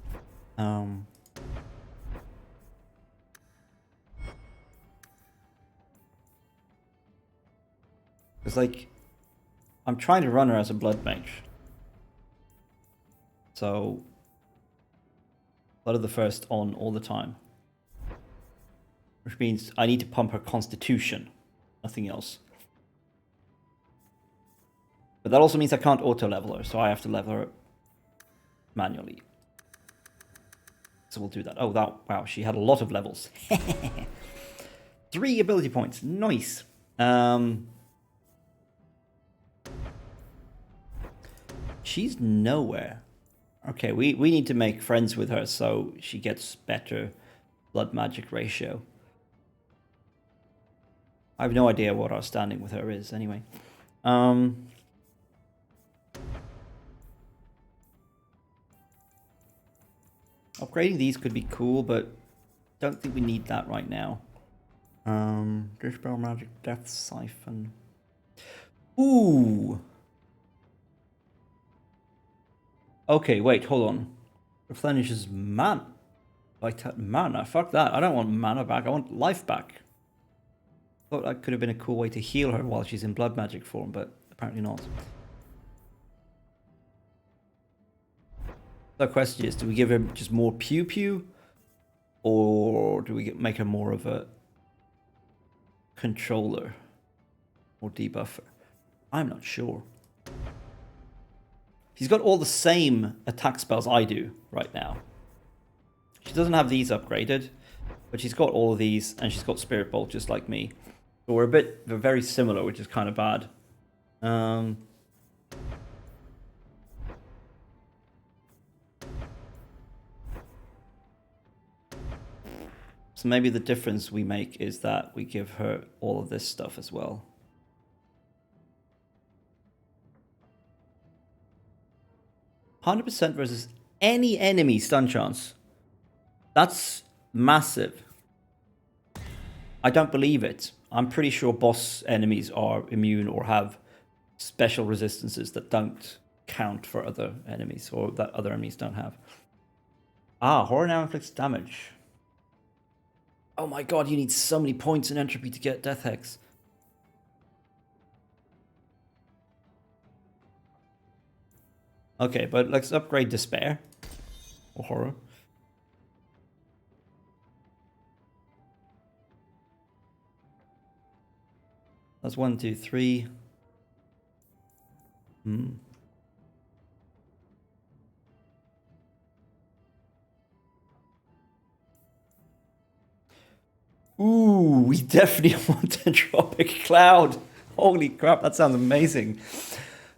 It's like, I'm trying to run her as a blood mage. So, blood of the first on all the time. Which means I need to pump her constitution. Nothing else. But that also means I can't auto-level her, so I have to level her manually. So we'll do that. Oh, wow, she had a lot of levels. 3 ability points. Nice. She's nowhere. Okay, we need to make friends with her so she gets better blood magic ratio. I have no idea what our standing with her is, anyway. Upgrading these could be cool, but don't think we need that right now. Dispel Magic, Death Siphon. Ooh. Okay, wait, hold on. Replenishes mana. Like mana. Fuck that. I don't want mana back. I want life back. Thought that could have been a cool way to heal her while she's in blood magic form, but apparently not. The question is, do we give her just more pew pew? Or do we make her more of a controller or debuffer? I'm not sure. She's got all the same attack spells I do right now. She doesn't have these upgraded, but she's got all of these, and she's got Spirit Bolt just like me. So we're very similar, which is kind of bad. So maybe the difference we make is that we give her all of this stuff as well. 100% versus any enemy stun chance. That's massive. I don't believe it. I'm pretty sure boss enemies are immune or have special resistances that don't count for other enemies, or that other enemies don't have. Ah, Horror now inflicts damage. Oh my god, you need so many points in entropy to get Death Hex. Okay, but let's upgrade Despair. Or Horror. That's 1, 2, 3. Ooh, we definitely want Entropic Cloud. Holy crap, that sounds amazing.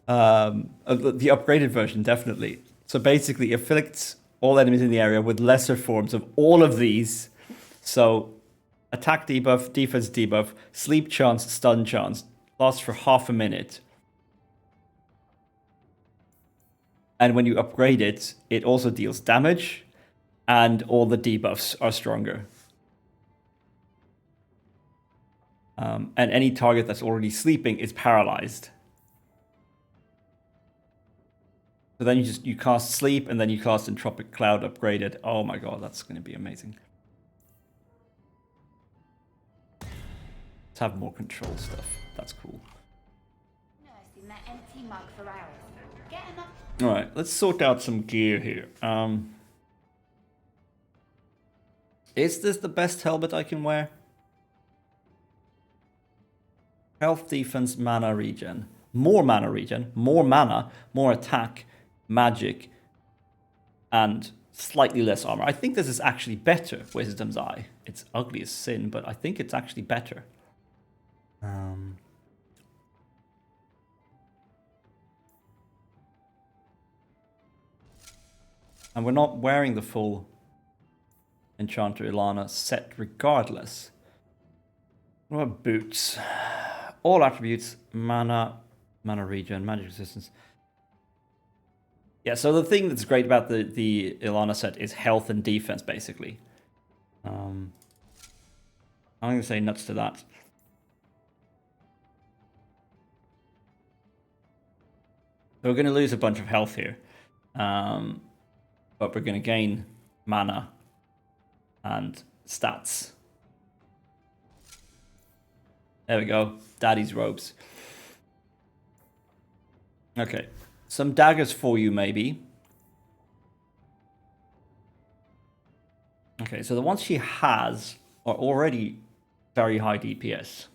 The upgraded version, definitely. So basically, afflicts all enemies in the area with lesser forms of all of these. So, attack debuff, defense debuff, sleep chance, stun chance. Lasts for half a minute. And when you upgrade it, it also deals damage. And all the debuffs are stronger. And any target that's already sleeping is paralyzed. So then you cast Sleep, and then you cast Entropic Cloud upgraded. Oh my god, that's going to be amazing. Let's have more control stuff. That's cool. Alright, let's sort out some gear here. Is this the best helmet I can wear? Health, defense, mana regen. More mana regen, more mana, more attack, magic, and slightly less armor. I think this is actually better, Wisdom's Eye. It's ugly as sin, but I think it's actually better. And we're not wearing the full Enchanter Ilana set regardless. What about boots? All attributes, mana regen, magic resistance. Yeah, so the thing that's great about the Ilana set is health and defense, basically. I'm going to say nuts to that. So we're going to lose a bunch of health here. But we're going to gain mana and stats. There we go. Daddy's robes. Okay. Some daggers for you, maybe. Okay, so the ones she has are already very high DPS.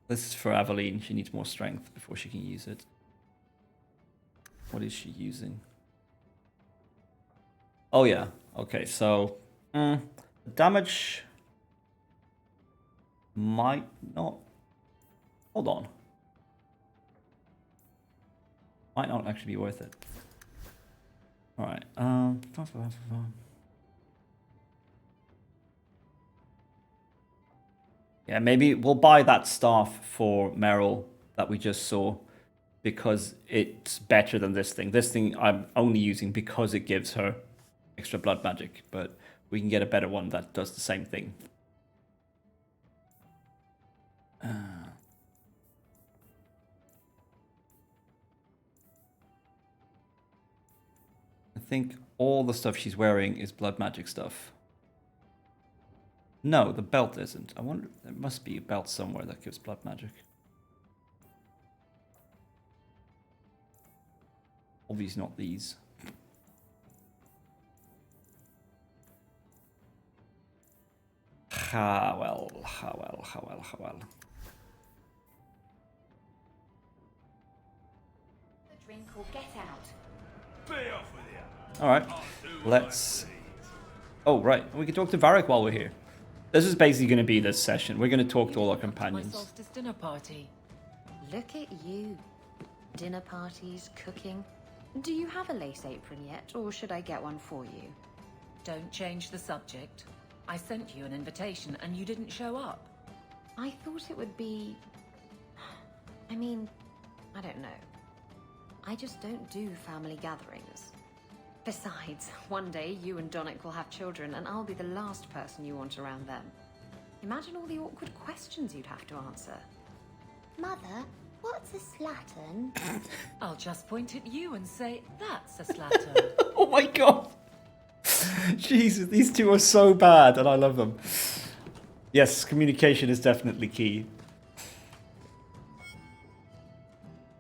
This is for Aveline. She needs more strength before she can use it. What is she using? Oh yeah. Okay, so damage might not. Hold on. Might not actually be worth it. All right. Yeah, maybe we'll buy that staff for Meryl that we just saw because it's better than this thing. This thing I'm only using because it gives her extra blood magic, but we can get a better one that does the same thing. I think all the stuff she's wearing is blood magic stuff. No, the belt isn't. I wonder, there must be a belt somewhere that gives blood magic. Obviously not these. How well. The drink or get out. Alright, let's... Oh, right, we can talk to Varric while we're here. This is basically going to be this session. We're going to talk to all our My companions. solstice dinner party. Look at you. Dinner parties, cooking. Do you have a lace apron yet, or should I get one for you? Don't change the subject. I sent you an invitation and you didn't show up. I thought it would be... I mean, I don't know. I just don't do family gatherings. Besides, one day you and Donnic will have children and I'll be the last person you want around them. Imagine all the awkward questions you'd have to answer. Mother, what's a slattern? I'll just point at you and say, that's a slattern. Oh my god! Jesus, these two are so bad and I love them. Yes, communication is definitely key.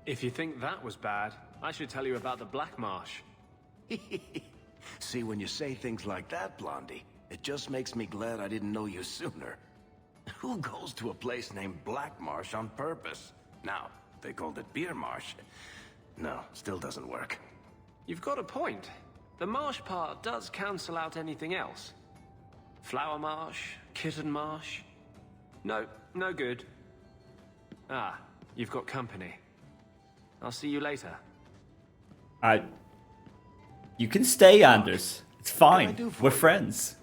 If you think that was bad, I should tell you about the Black Marsh. See, when you say things like that, Blondie, it just makes me glad I didn't know you sooner. Who goes to a place named Black Marsh on purpose? Now, if they called it Beer Marsh, no, still doesn't work. You've got a point. The marsh part does cancel out anything else. Flower Marsh, Kitten Marsh. No, no good. Ah, you've got company. I'll see you later. You can stay, Anders. It's fine. We're friends.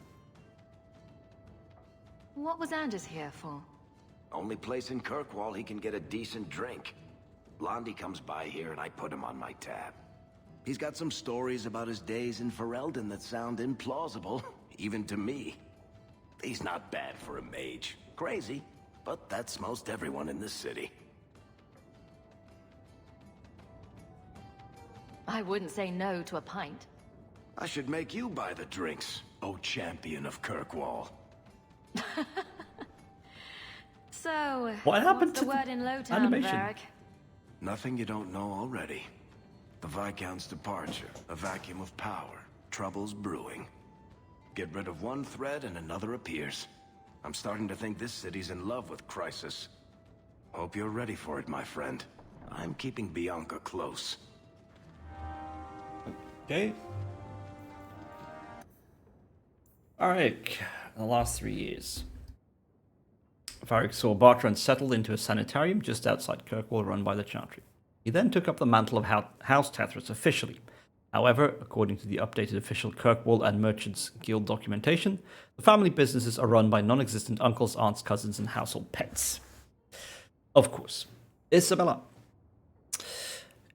What was Anders here for? Only place in Kirkwall he can get a decent drink. Blondie comes by here and I put him on my tab. He's got some stories about his days in Ferelden that sound implausible, even to me. He's not bad for a mage. Crazy, but that's most everyone in this city. I wouldn't say no to a pint. I should make you buy the drinks, oh champion of Kirkwall. So, What happened what's to the the word in Lowtown, animation? Varric? Nothing you don't know already. The Viscount's departure, a vacuum of power, troubles brewing. Get rid of one thread and another appears. I'm starting to think this city's in love with Crisis. Hope you're ready for it, my friend. I'm keeping Bianca close. Okay. Alright, in the last 3 years. Varric saw Bartrand settled into a sanitarium just outside Kirkwall run by the Chantry. He then took up the mantle of House Tethras officially. However, according to the updated official Kirkwall and Merchants Guild documentation, the family businesses are run by non-existent uncles, aunts, cousins, and household pets. Of course. Isabella.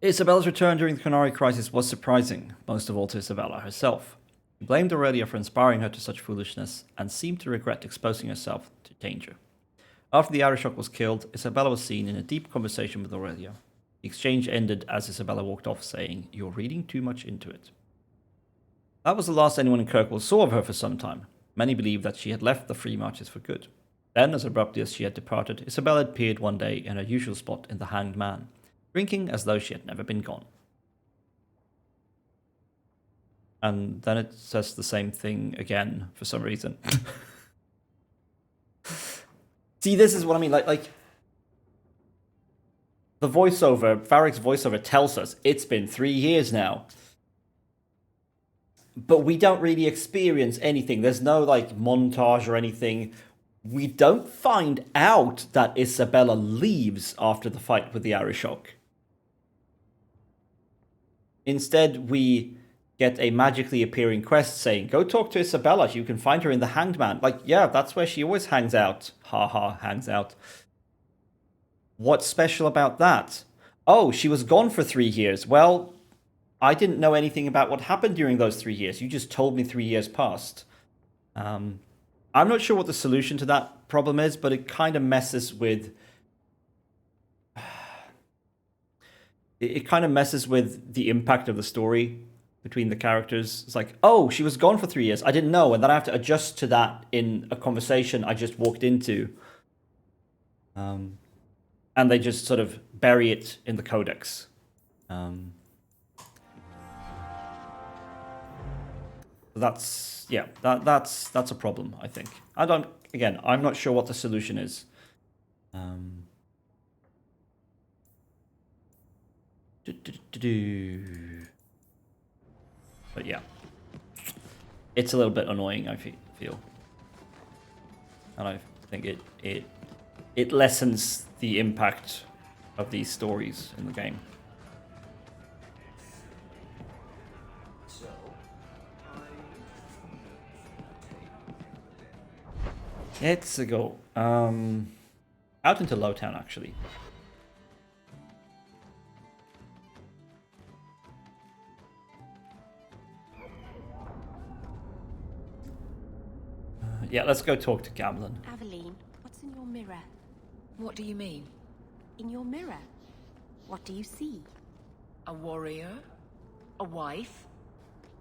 Isabella's return during the Qunari crisis was surprising, most of all to Isabella herself. She blamed Aurelia for inspiring her to such foolishness, and seemed to regret exposing herself to danger. After the Arishok was killed, Isabella was seen in a deep conversation with Aurelia. The exchange ended as Isabella walked off, saying, "You're reading too much into it." That was the last anyone in Kirkwall saw of her for some time. Many believed that she had left the Free Marches for good. Then, as abruptly as she had departed, Isabella appeared one day in her usual spot in the Hanged Man, drinking as though she had never been gone. And then it says the same thing again for some reason. See, this is what I mean, like the voiceover, Varric's voiceover tells us it's been 3 years now. But we don't really experience anything. There's no, like, montage or anything. We don't find out that Isabella leaves after the fight with the Arishok. Instead, we get a magically appearing quest saying, go talk to Isabella, you can find her in the Hanged Man. Like, yeah, that's where she always hangs out. Haha, hangs out. What's special about that? Oh, she was gone for 3 years. Well, I didn't know anything about what happened during those 3 years. You just told me 3 years passed. I'm not sure what the solution to that problem is, but it kind of messes with... It kind of messes with the impact of the story between the characters. It's like, oh, she was gone for 3 years. I didn't know. And then I have to adjust to that in a conversation I just walked into. And they just sort of bury it in the codex. That's a problem, I think. I'm not sure what the solution is. But yeah, it's a little bit annoying, I feel, and I think it lessens the impact of these stories in the game. Let's go out into Lowtown, actually. Yeah, let's go talk to Gamlen. Aveline, what's in your mirror? What do you mean? In your mirror, what do you see? A warrior? A wife?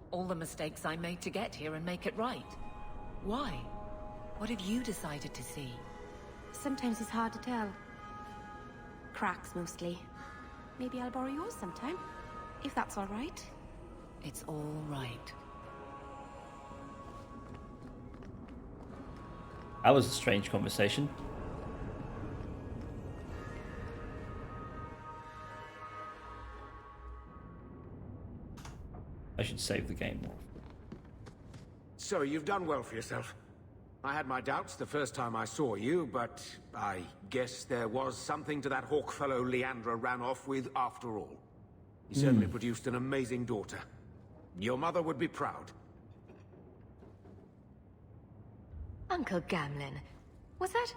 All the mistakes I made to get here and make it right. Why? What have you decided to see? Sometimes it's hard to tell. Cracks, mostly. Maybe I'll borrow yours sometime, if that's all right. It's all right. That was a strange conversation. I should save the game more. So you've done well for yourself. I had my doubts the first time I saw you, but I guess there was something to that hawk fellow Leandra ran off with after all. He certainly produced an amazing daughter. Your mother would be proud. Uncle Gamlen, was that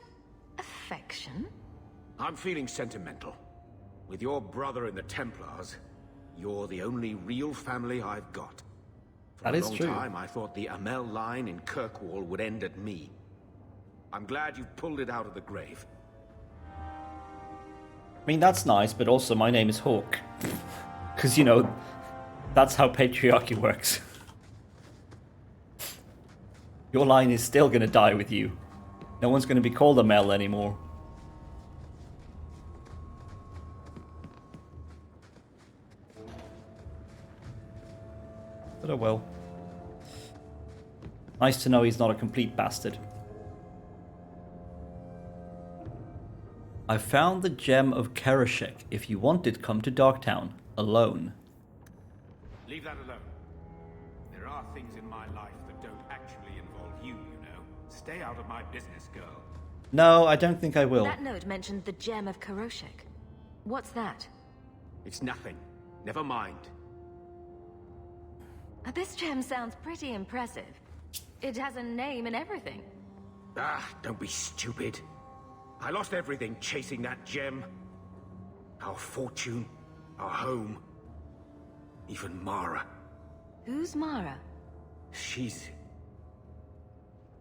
affection? I'm feeling sentimental. With your brother in the Templars, you're the only real family I've got. For that a is long true. time, I thought the Amel line in Kirkwall would end at me. I'm glad you've pulled it out of the grave. I mean, that's nice, but also my name is Hawk. Because, you know, that's how patriarchy works. Your line is still going to die with you. No one's going to be called Amel anymore. But oh well. Nice to know he's not a complete bastard. I found the gem of Kereshek. If you want it, come to Darktown. Alone. Leave that alone. There are things in my life that don't actually involve you, you know. Stay out of my business, girl. No, I don't think I will. That note mentioned the gem of Kereshek. What's that? It's nothing. Never mind. This gem sounds pretty impressive. It has a name and everything. Ah, don't be stupid. I lost everything chasing that gem. Our fortune, our home, even Mara. Who's Mara? She's...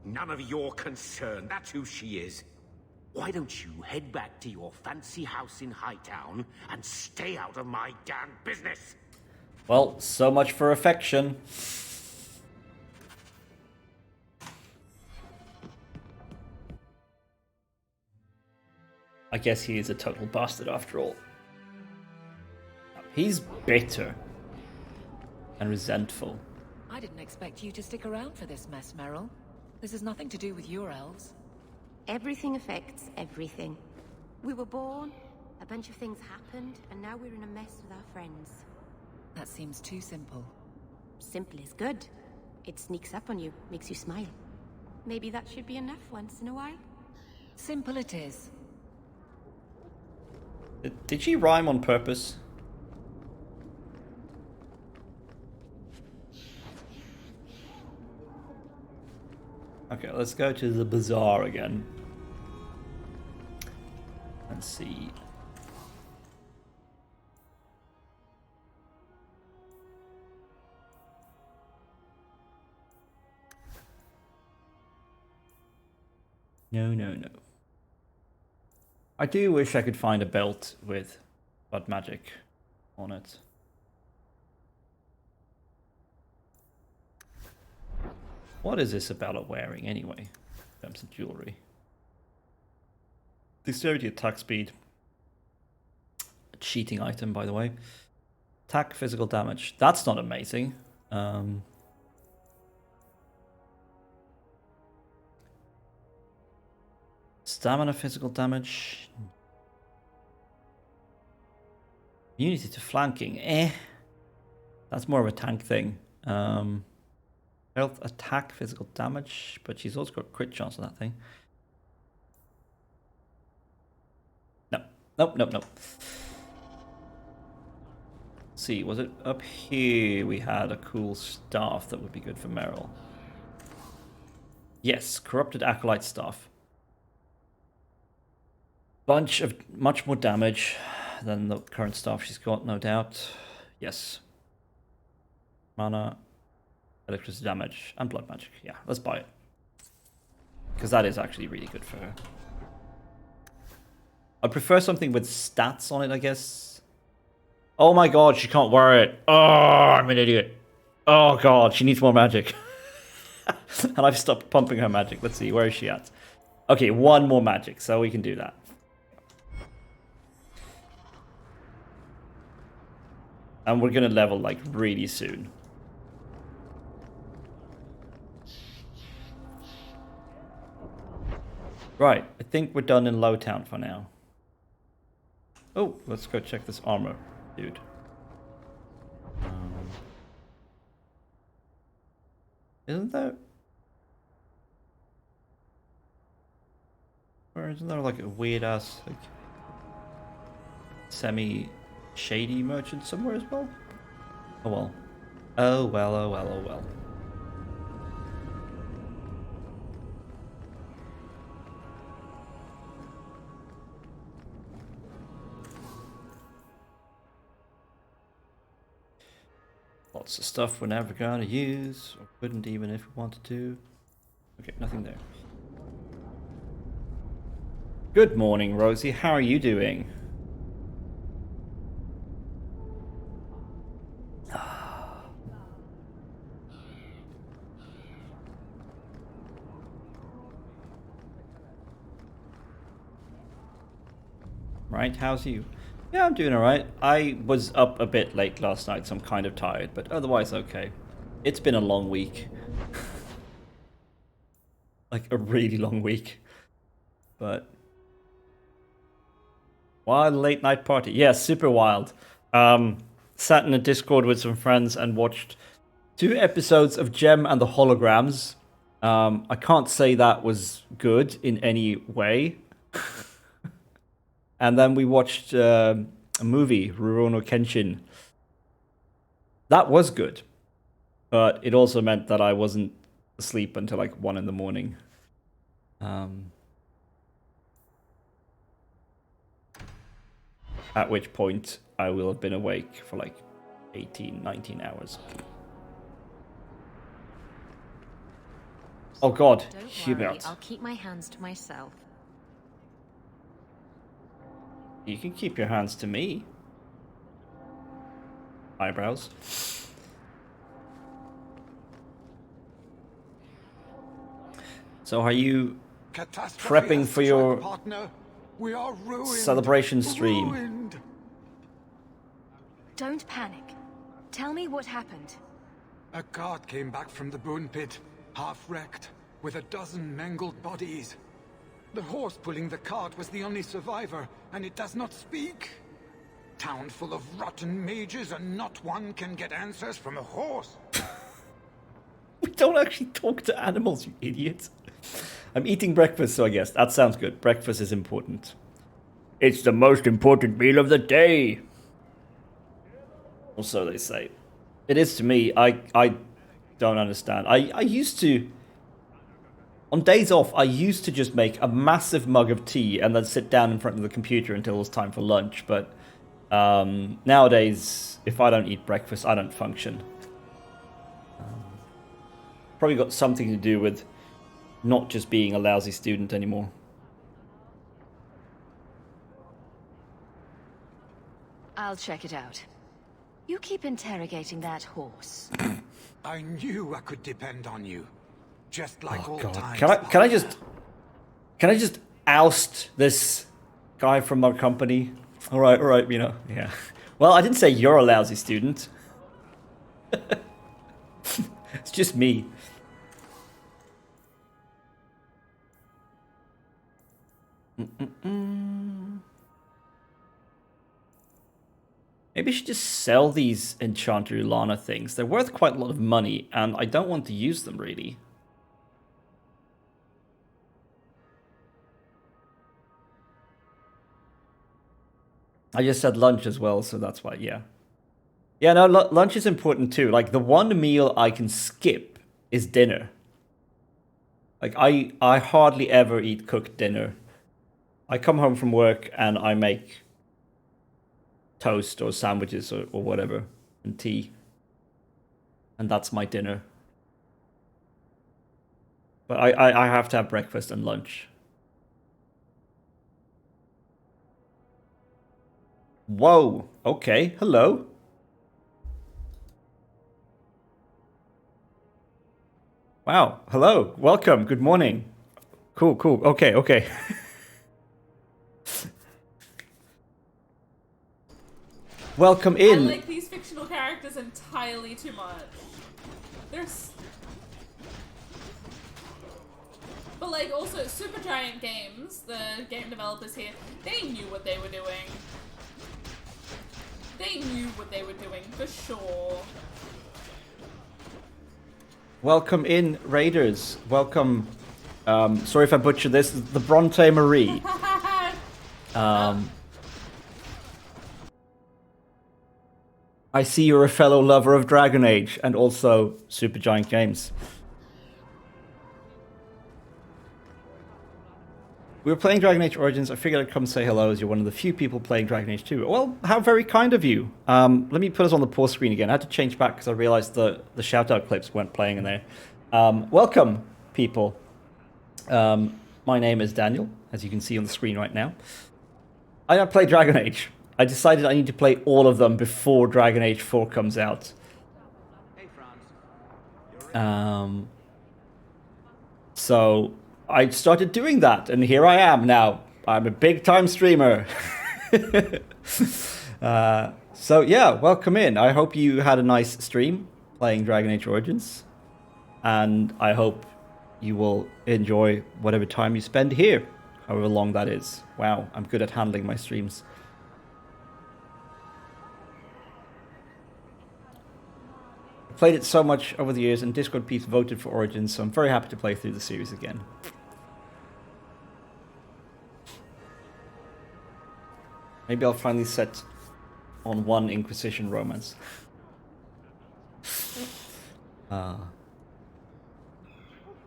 none of your concern. That's who she is. Why don't you head back to your fancy house in Hightown and stay out of my damn business? Well, so much for affection. I guess he is a total bastard after all. He's bitter and resentful. I didn't expect you to stick around for this mess, Meryl. This has nothing to do with your elves. Everything affects everything. We were born, a bunch of things happened, and now we're in a mess with our friends. That seems too simple. Simple is good. It sneaks up on you, makes you smile. Maybe that should be enough once in a while. Simple it is. Did she rhyme on purpose? Okay, let's go to the bazaar again. And see. No, no, no. I do wish I could find a belt with blood magic on it. What is Isabella wearing anyway? In terms of jewelry. Dexterity, attack speed. A cheating item, by the way. Attack, physical damage. That's not amazing. Stamina, physical damage. Immunity to flanking. That's more of a tank thing. Health, attack, physical damage. But she's also got crit chance on that thing. No. Nope, nope, nope. Let's see, was it up here we had a cool staff that would be good for Meryl? Yes, Corrupted Acolyte Staff. Bunch of much more damage than the current staff she's got, no doubt. Yes. Mana, electricity damage, and blood magic. Yeah, let's buy it. Because that is actually really good for her. I'd prefer something with stats on it, I guess. Oh my god, she can't wear it. Oh, I'm an idiot. Oh god, she needs more magic. And I've stopped pumping her magic. Let's see, where is she at? Okay, one more magic, so we can do that. And we're gonna level like really soon. Right, I think we're done in Lowtown for now. Oh, let's go check this armor, dude. Isn't there... Or isn't there like a weird ass like semi-shady merchant somewhere as well? Oh well. Oh well, oh well, oh well. Lots of stuff we're never gonna use, or couldn't even if we wanted to. Okay, nothing there. Good morning, Rosie. How are you doing? Right, how's you? Yeah, I'm doing alright. I was up a bit late last night, so I'm kind of tired, but otherwise okay. It's been a long week. Like a really long week. But wild late night party. Yeah, super wild. Sat in a Discord with some friends and watched 2 episodes of Gem and the Holograms. I can't say that was good in any way. And then we watched a movie, Rurouni Kenshin. That was good. But it also meant that I wasn't asleep until like 1 in the morning. At which point I will have been awake for like 18, 19 hours. Oh god, Don't Hubert. worry, I'll keep my hands to myself. You can keep your hands to me. Eyebrows. So are you prepping for your We are ruined, celebration stream? ruined. Don't panic. Tell me what happened. A cart came back from the Boon Pit, half wrecked, with a dozen mangled bodies. The horse pulling the cart was the only survivor, and it does not speak. Town full of rotten mages, and not one can get answers from a horse. We don't actually talk to animals, you idiot. I'm eating breakfast, so I guess that sounds good. Breakfast is important. It's the most important meal of the day. Or so they say. It is to me. I don't understand. I used to On days off, I used to just make a massive mug of tea and then sit down in front of the computer until it was time for lunch. But nowadays, if I don't eat breakfast, I don't function. Probably got something to do with not just being a lousy student anymore. I'll check it out. You keep interrogating that horse. I knew I could depend on you. Just like Oh old god. times. Can I just oust this guy from our company? Alright, you know. Yeah. Well, I didn't say you're a lousy student. It's just me. Maybe I should just sell these Enchanter Ulana things. They're worth quite a lot of money, and I don't want to use them, really. I just said lunch as well, so that's why, yeah. Yeah, no, lunch is important too. Like, the one meal I can skip is dinner. Like, I hardly ever eat cooked dinner. I come home from work and I make toast or sandwiches or whatever, and tea. And that's my dinner. But I have to have breakfast and lunch. Whoa, okay, hello. Wow, hello, welcome, good morning. Cool, okay. Welcome in. I like these fictional characters entirely too much. But like also Supergiant Games, the game developers here, they knew what they were doing. They knew what they were doing for sure. Welcome in, Raiders. Welcome. Sorry if I butchered this. The Bronte Marie. I see you're a fellow lover of Dragon Age and also Supergiant Games. We were playing Dragon Age Origins. I figured I'd come say hello as you're one of the few people playing Dragon Age 2. Well, how very kind of you. Let me put us on the pause screen again. I had to change back because I realized the shout-out clips weren't playing in there. Welcome, people. My name is Daniel, as you can see on the screen right now. I don't play Dragon Age. I decided I need to play all of them before Dragon Age 4 comes out. So I started doing that, and here I am now. I'm a big-time streamer. So yeah, welcome in. I hope you had a nice stream playing Dragon Age Origins, and I hope you will enjoy whatever time you spend here, however long that is. Wow, I'm good at handling my streams. I played it so much over the years, and Discord peeps voted for Origins, so I'm very happy to play through the series again. Maybe I'll finally set on one Inquisition romance.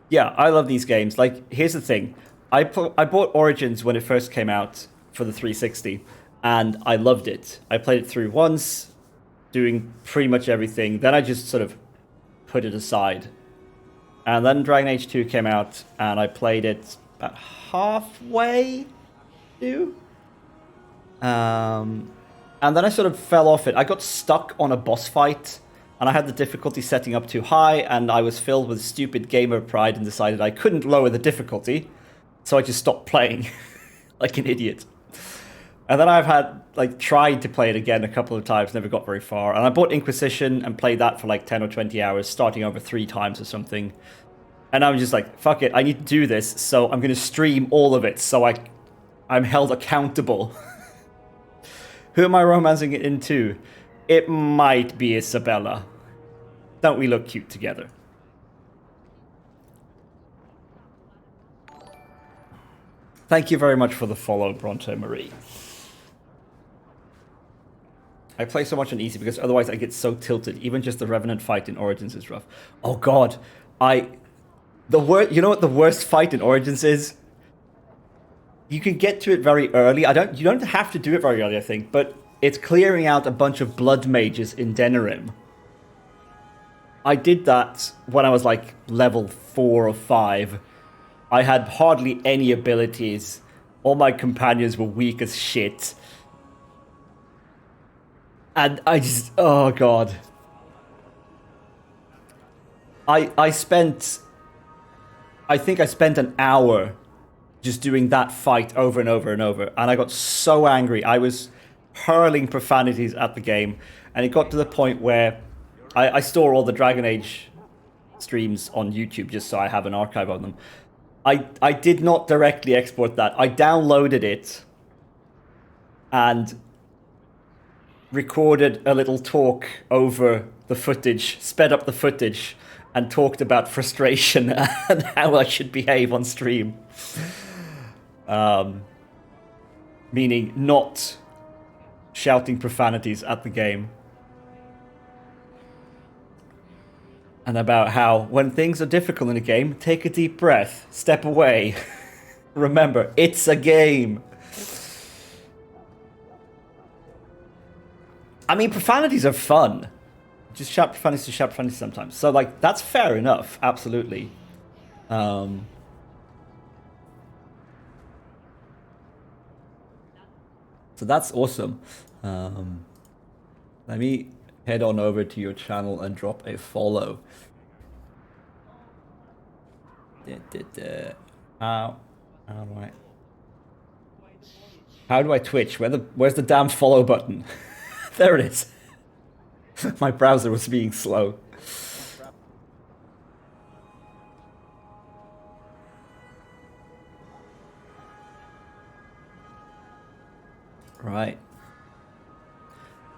Yeah, I love these games. Like, here's the thing. I bought Origins when it first came out for the 360, and I loved it. I played it through once, doing pretty much everything. Then I just sort of put it aside. And then Dragon Age 2 came out, and I played it about halfway through. And then I sort of fell off it. I got stuck on a boss fight, and I had the difficulty setting up too high, and I was filled with stupid gamer pride and decided I couldn't lower the difficulty, so I just stopped playing like an idiot. And then I've had, like, tried to play it again a couple of times, never got very far. And I bought Inquisition and played that for like 10 or 20 hours, starting over 3 times or something. And I'm just like, fuck it, I need to do this, so I'm going to stream all of it, so I'm held accountable. Who am I romancing it into? It might be Isabella. Don't we look cute together? Thank you very much for the follow, Bronte Marie. I play so much on easy because otherwise I get so tilted. Even just the Revenant fight in Origins is rough. Oh god, You know what the worst fight in Origins is? You can get to it very early. You don't have to do it very early, I think, but it's clearing out a bunch of blood mages in Denerim. I did that when I was like level 4 or 5. I had hardly any abilities. All my companions were weak as shit. And I just... Oh, God. I think I spent an hour just doing that fight over and over and over. And I got so angry. I was hurling profanities at the game. And it got to the point where I store all the Dragon Age streams on YouTube just so I have an archive of them. I did not directly export that. I downloaded it and recorded a little talk over the footage, sped up the footage, and talked about frustration and how I should behave on stream. Meaning not shouting profanities at the game. And about how, when things are difficult in a game, take a deep breath, step away. Remember, it's a game. I mean, profanities are fun. Just shout profanities to shout profanities sometimes. So, like, that's fair enough, absolutely. So that's awesome. Let me head on over to your channel and drop a follow. How do I Twitch? Where's the damn follow button? There it is. My browser was being slow. Right.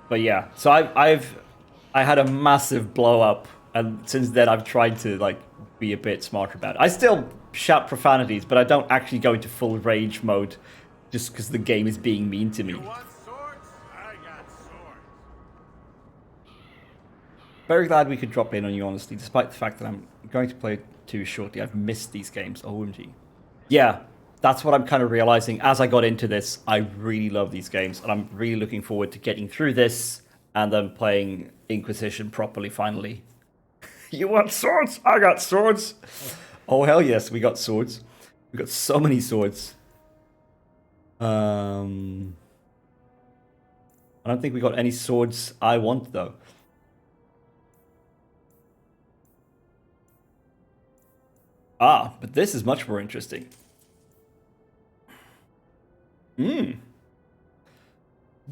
But yeah, so I had a massive blow up, and since then I've tried to like be a bit smarter about it. I still shout profanities, but I don't actually go into full rage mode just because the game is being mean to me. You want swords? I got swords. Very glad we could drop in on you, honestly, despite the fact that I'm going to play too shortly. I've missed these games. OMG. Yeah, that's what I'm kind of realizing as I got into this. I really love these games, and I'm really looking forward to getting through this and then playing Inquisition properly finally. You want swords? I got swords. Oh, hell yes, we got swords. We got so many swords. I don't think we got any swords I want, though. Ah, but this is much more interesting.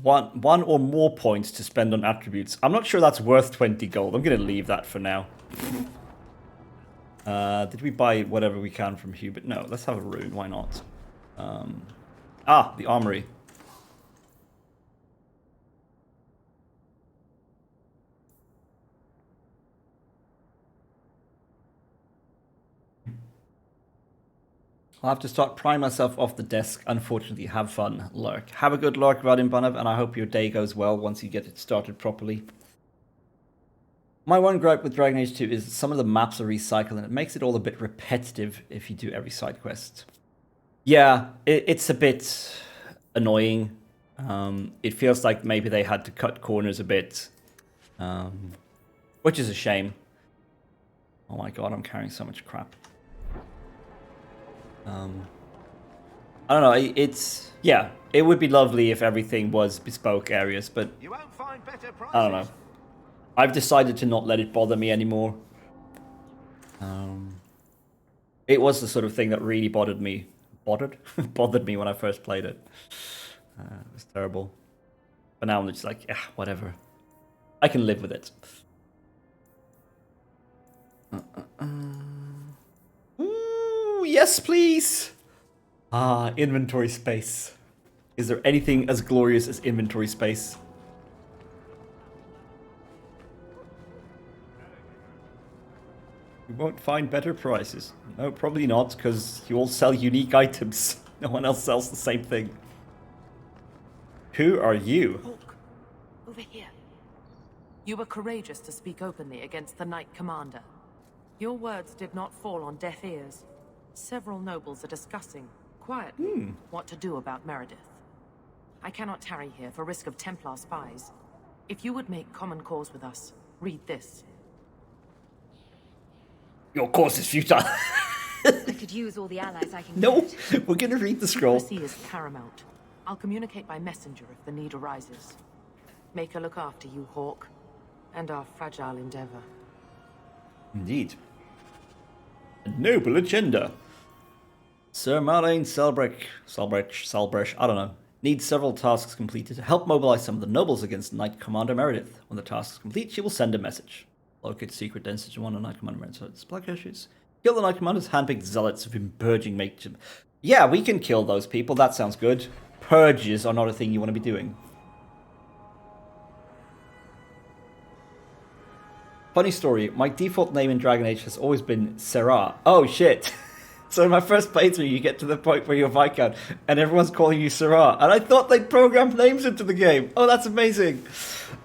One or more points to spend on attributes. I'm not sure that's worth 20 gold. I'm going to leave that for now. Did we buy whatever we can from Hubert? No, let's have a rune. Why not? The armory. I'll have to start prying myself off the desk. Unfortunately, have fun, lurk. Have a good lurk, Radim Banav, and I hope your day goes well once you get it started properly. My one gripe with Dragon Age 2 is some of the maps are recycled, and it makes it all a bit repetitive if you do every side quest. Yeah, it's a bit annoying. It feels like maybe they had to cut corners a bit, which is a shame. Oh my god, I'm carrying so much crap. I don't know, yeah, it would be lovely if everything was bespoke areas, but You won't find better prices. I don't know. I've decided to not let it bother me anymore. It was the sort of thing that really bothered me. Bothered me when I first played it. It was terrible. But now I'm just like, yeah, whatever. I can live with it. Ooh, yes, please. Inventory space. Is there anything as glorious as inventory space? You won't find better prices. No, probably not, because you all sell unique items. No one else sells the same thing. Who are you? Hawk, over here. You were courageous to speak openly against the Knight Commander. Your words did not fall on deaf ears. Several nobles are discussing, quietly, what to do about Meredith. I cannot tarry here for risk of Templar spies. If you would make common cause with us, read this. Your cause is futile. I could use all the allies I can No, get. we're gonna read the scroll. Secrecy is paramount. I'll communicate by messenger if the need arises. Make her look after you, Hawk, and our fragile endeavor. Indeed. A noble agenda. Sir Marlene Salbrecht, I don't know, needs several tasks completed to help mobilize some of the nobles against Knight Commander Meredith. When the task is complete, she will send a message. Locate secret density one on Knight Commander Meredith's black issues. Kill the Knight Commander's handpicked zealots of emerging make. Yeah, we can kill those people. That sounds good. Purges are not a thing you want to be doing. Funny story, my default name in Dragon Age has always been Serah. Oh shit. So in my first playthrough, you get to the point where you're Viscount, and everyone's calling you Serah. And I thought they'd programmed names into the game. Oh, that's amazing.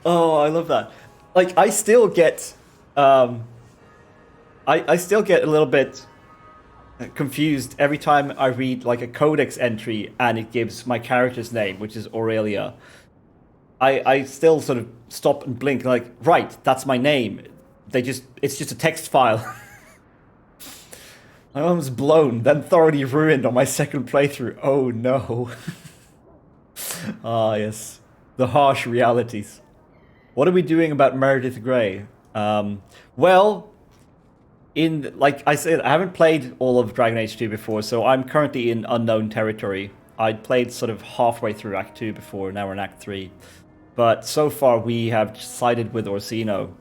Oh, I love that. Like, I still get... I still get a little bit confused every time I read, like, a codex entry, and it gives my character's name, which is Aurelia. I still sort of stop and blink, like, right, that's my name. It's just a text file. My arm was blown, then thoroughly ruined on my second playthrough. Oh no. Ah, yes. The harsh realities. What are we doing about Meredith Grey? Well, like I said, I haven't played all of Dragon Age 2 before, so I'm currently in unknown territory. I'd played sort of halfway through Act 2 before, now we're in Act 3. But so far we have sided with Orsino.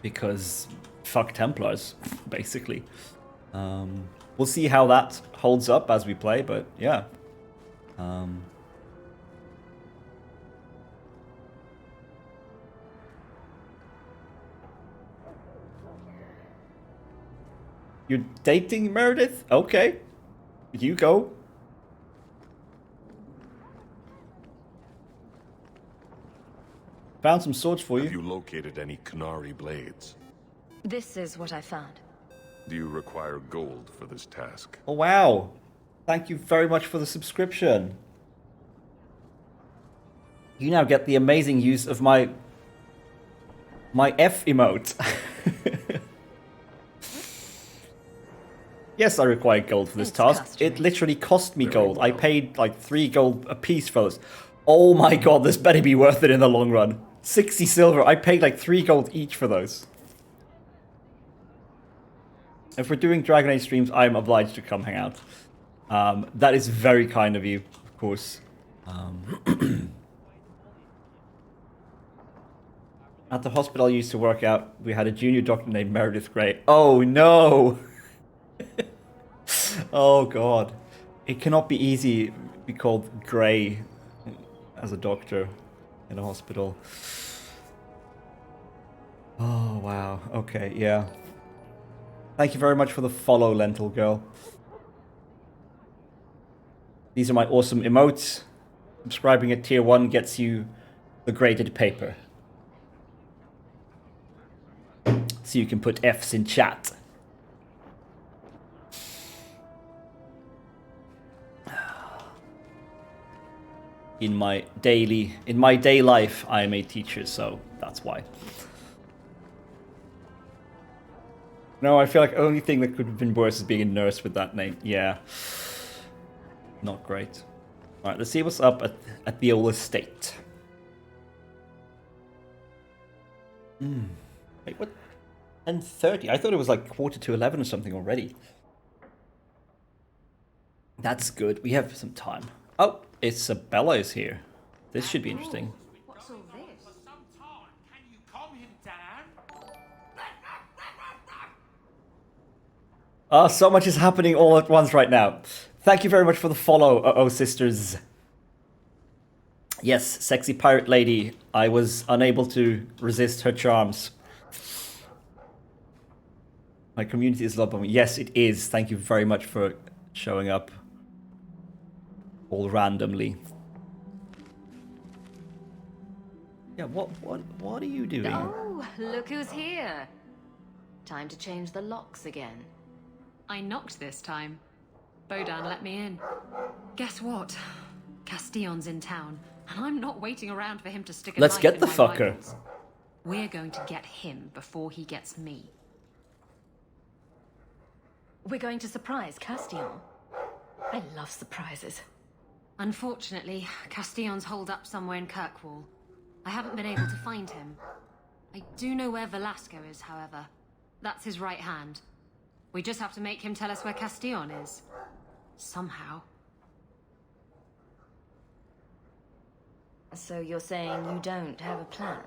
Because fuck Templars, basically. We'll see how that holds up as we play, but yeah. You're dating Meredith? Okay. You go. Found some swords for you. Have you located any Qunari blades? This is what I found. Do you require gold for this task? Oh wow. Thank you very much for the subscription. You now get the amazing use of my F emote. Yes, I require gold for this task. It literally cost me gold. I paid like 3 gold a piece for this. Oh my god, this better be worth it in the long run. 60 silver. I paid like 3 gold each for those. If we're doing Dragon Age streams, I'm obliged to come hang out. That is very kind of you, of course. At the hospital I used to work at, we had a junior doctor named Meredith Grey. Oh no! Oh god. It cannot be easy to be called Grey as a doctor in a hospital. Oh wow. Okay, yeah. Thank you very much for the follow, Lentil Girl. These are my awesome emotes. Subscribing at tier 1 gets you the graded paper. So you can put Fs in chat. In my day life, I am a teacher, so that's why. No, I feel like the only thing that could have been worse is being a nurse with that name. Yeah. Not great. Alright, let's see what's up at the old estate. Wait, what? 10:30? I thought it was like 11:15 or something already. That's good. We have some time. Oh, Isabella is here. This should be interesting. What's all this? Oh, so much is happening all at once right now. Thank you very much for the follow, sisters. Yes, sexy pirate lady. I was unable to resist her charms. My community is loved by me. Yes, it is. Thank you very much for showing up. All randomly. Yeah, what are you doing? Oh, look who's here. time to change the locks again. I knocked this time. Bodan let me in. Guess what? Castillon's in town, and I'm not waiting around for him to stick a Let's knife get in the my fucker. rivals. We're going to get him before he gets me. We're going to surprise Castillon. I love surprises. Unfortunately, Castillon's holed up somewhere in Kirkwall. I haven't been able to find him. I do know where Velasco is, however. That's his right hand. We just have to make him tell us where Castillon is. Somehow. So you're saying you don't have a plan?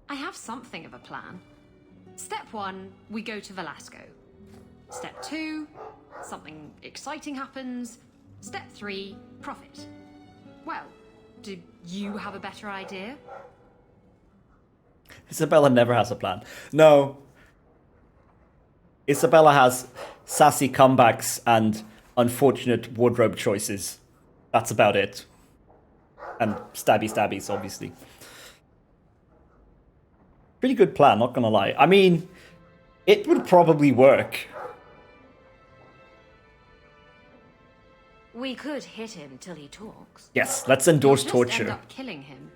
I have something of a plan. Step 1, we go to Velasco. Step 2, something exciting happens. Step 3, profit. Well, do you have a better idea? Isabella never has a plan. No. Isabella has sassy comebacks and unfortunate wardrobe choices. That's about it. And stabbies, obviously. Pretty good plan, not gonna lie. I mean, it would probably work. We could hit him till he talks. Yes, let's endorse You'll just torture. end up killing him.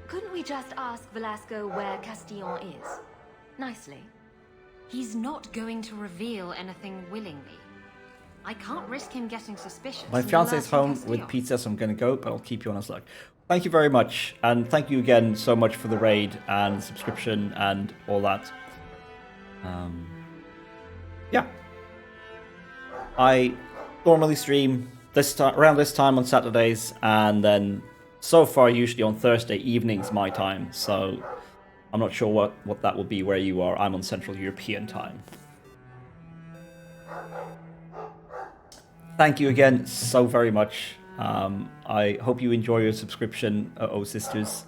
Couldn't we just ask Velasco where Castillon is? Nicely. He's not going to reveal anything willingly. I can't risk him getting suspicious. My and fiance's alerting home Castillon. with pizza, so I'm gonna go, but I'll keep you on a slug. Thank you very much, and thank you again so much for the raid and subscription and all that. Yeah. I normally stream around this time on Saturdays, and then so far usually on Thursday evenings my time, so I'm not sure what that will be where you are. I'm on Central European time. Thank you again so very much. I hope you enjoy your subscription, Oh Sisters.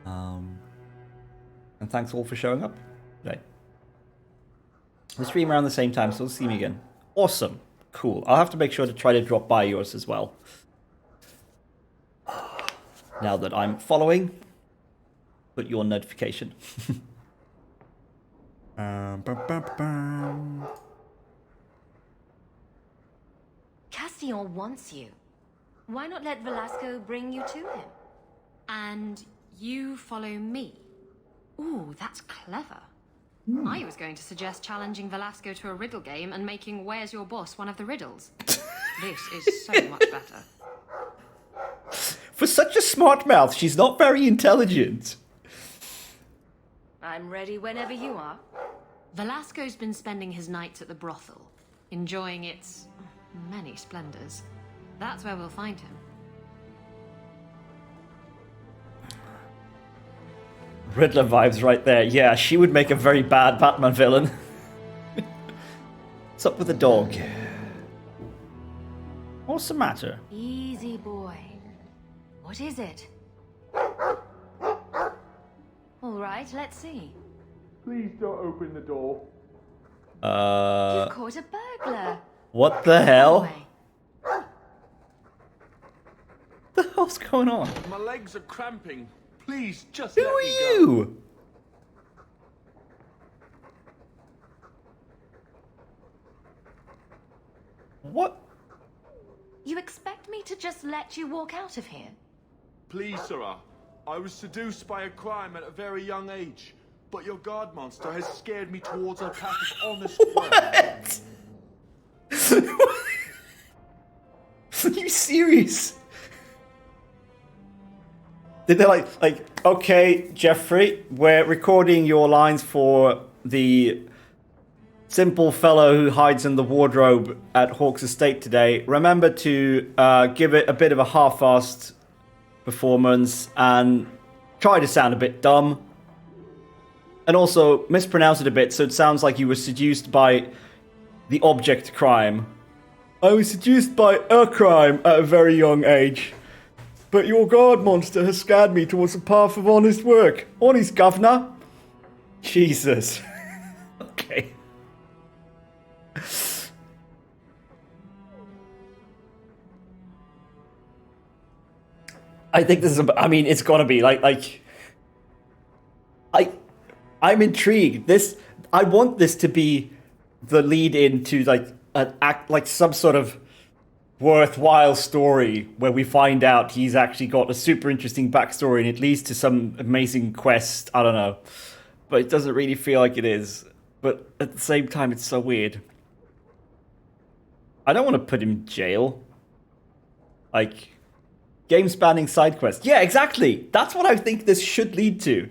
And thanks all for showing up today. We stream around the same time, so we'll see me again. Awesome. Cool. I'll have to make sure to try to drop by yours as well. Now that I'm following, put your notification. Castillon wants you. Why not let Velasco bring you to him? And you follow me. Ooh, that's clever. I was going to suggest challenging Velasco to a riddle game and making Where's Your Boss one of the riddles. This is so much better. For such a smart mouth, she's not very intelligent. I'm ready whenever you are. Velasco's been spending his nights at the brothel, enjoying its many splendors. That's where we'll find him. Riddler vibes right there. Yeah, she would make a very bad Batman villain. What's up with the dog? What's the matter? Easy, boy. What is it? All right, let's see. Please don't open the door. You've caught a burglar. What the hell? What the hell's going on? My legs are cramping. Please, just Who let are me go. you? What? You expect me to just let you walk out of here? Please, Sarah. I was seduced by a crime at a very young age, but your guard monster has scared me towards a path of honest work. Are you serious? Did they like, okay, Jeffrey, we're recording your lines for the simple fellow who hides in the wardrobe at Hawk's Estate today. Remember to give it a bit of a half-assed performance and try to sound a bit dumb. And also mispronounce it a bit so it sounds like you were seduced by the object crime. I was seduced by a crime at a very young age. But your guard monster has scared me towards the path of honest work. Honest, governor. Jesus. Okay. I think this is, I mean, it's gotta be, like... I'm intrigued. I want this to be the lead into like an act, like some sort of worthwhile story where we find out he's actually got a super interesting backstory and it leads to some amazing quest. I don't know, but it doesn't really feel like it is. But at the same time, it's so weird. I don't want to put him in jail. Like, game-spanning side quest. Yeah, exactly. That's what I think this should lead to.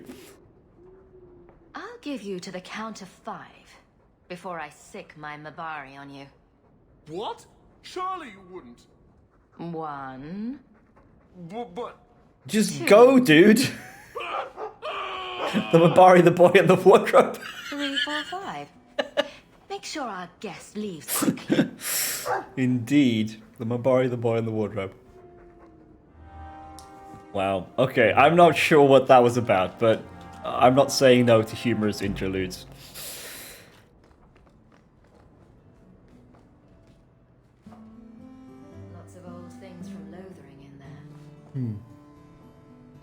I'll give you to the count of 5 before I sick my Mabari on you. What? Surely you wouldn't. 1. But just go, dude. The Mabari, the boy, and the wardrobe. 3, 4, 5. Make sure our guest leaves quickly. Indeed. The Mabari, the boy, and the wardrobe. Wow. Okay, I'm not sure what that was about, but I'm not saying no to humorous interludes. Lots of old things from Lothering in there.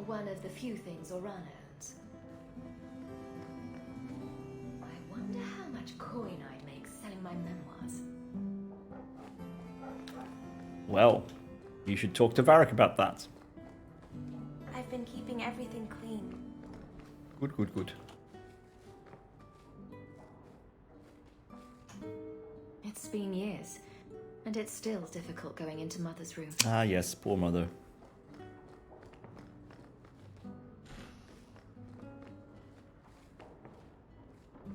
One of the few things Oran owns. I wonder how much coin I'd make selling my memoirs. Well, you should talk to Varric about that. I've been keeping everything clean. Good, good, good. It's been years, and it's still difficult going into Mother's room. Ah, yes, poor mother.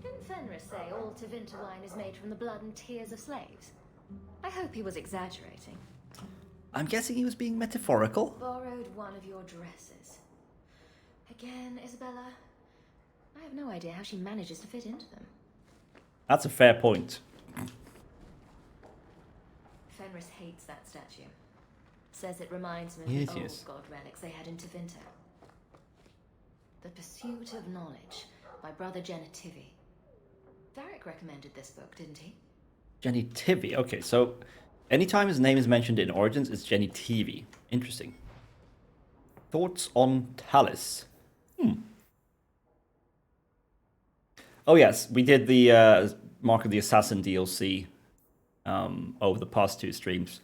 Didn't Fenris say all Tevinter wine is made from the blood and tears of slaves? I hope he was exaggerating. I'm guessing he was being metaphorical. Borrowed one of your dresses. Again, Isabella. I have no idea how she manages to fit into them. That's a fair point. Fenris hates that statue. Says it reminds him of Yes, the yes. old god relics they had in Tevinter. The Pursuit of Knowledge by Brother Genitivi. Varric recommended this book, didn't he? Genitivi. Okay, so anytime his name is mentioned in Origins, it's Genitivi. Interesting. Thoughts on Talis? Oh yes, we did the Mark of the Assassin DLC over the past 2 streams,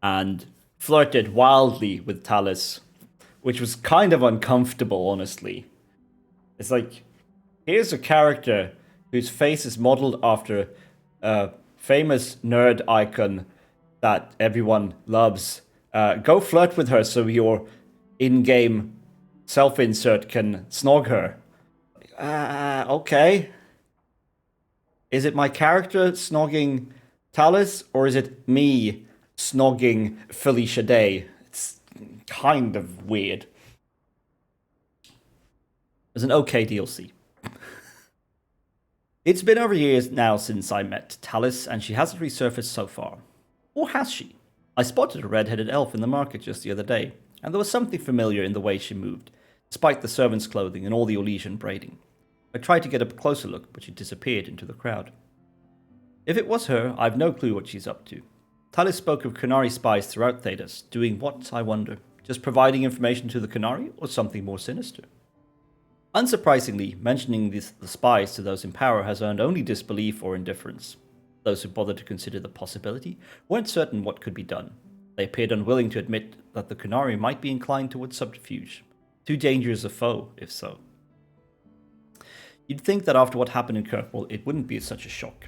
and flirted wildly with Talis, which was kind of uncomfortable, honestly. It's like, here's a character whose face is modeled after a famous nerd icon that everyone loves. Go flirt with her so your in-game self-insert can snog her. Okay. Is it my character snogging Talis, or is it me snogging Felicia Day? It's kind of weird. It's an okay DLC. It's been over years now since I met Talis, and she hasn't resurfaced so far. Or has she? I spotted a red-headed elf in the market just the other day, and there was something familiar in the way she moved, despite the servant's clothing and all the Elysian braiding. I tried to get a closer look, but she disappeared into the crowd. If it was her, I've no clue what she's up to. Talis spoke of Qunari spies throughout Thedas, doing what, I wonder? Just providing information to the Qunari, or something more sinister? Unsurprisingly, mentioning the spies to those in power has earned only disbelief or indifference. Those who bothered to consider the possibility weren't certain what could be done. They appeared unwilling to admit that the Qunari might be inclined towards subterfuge. Too dangerous a foe, if so. You'd think that after what happened in Kirkwall, it wouldn't be such a shock.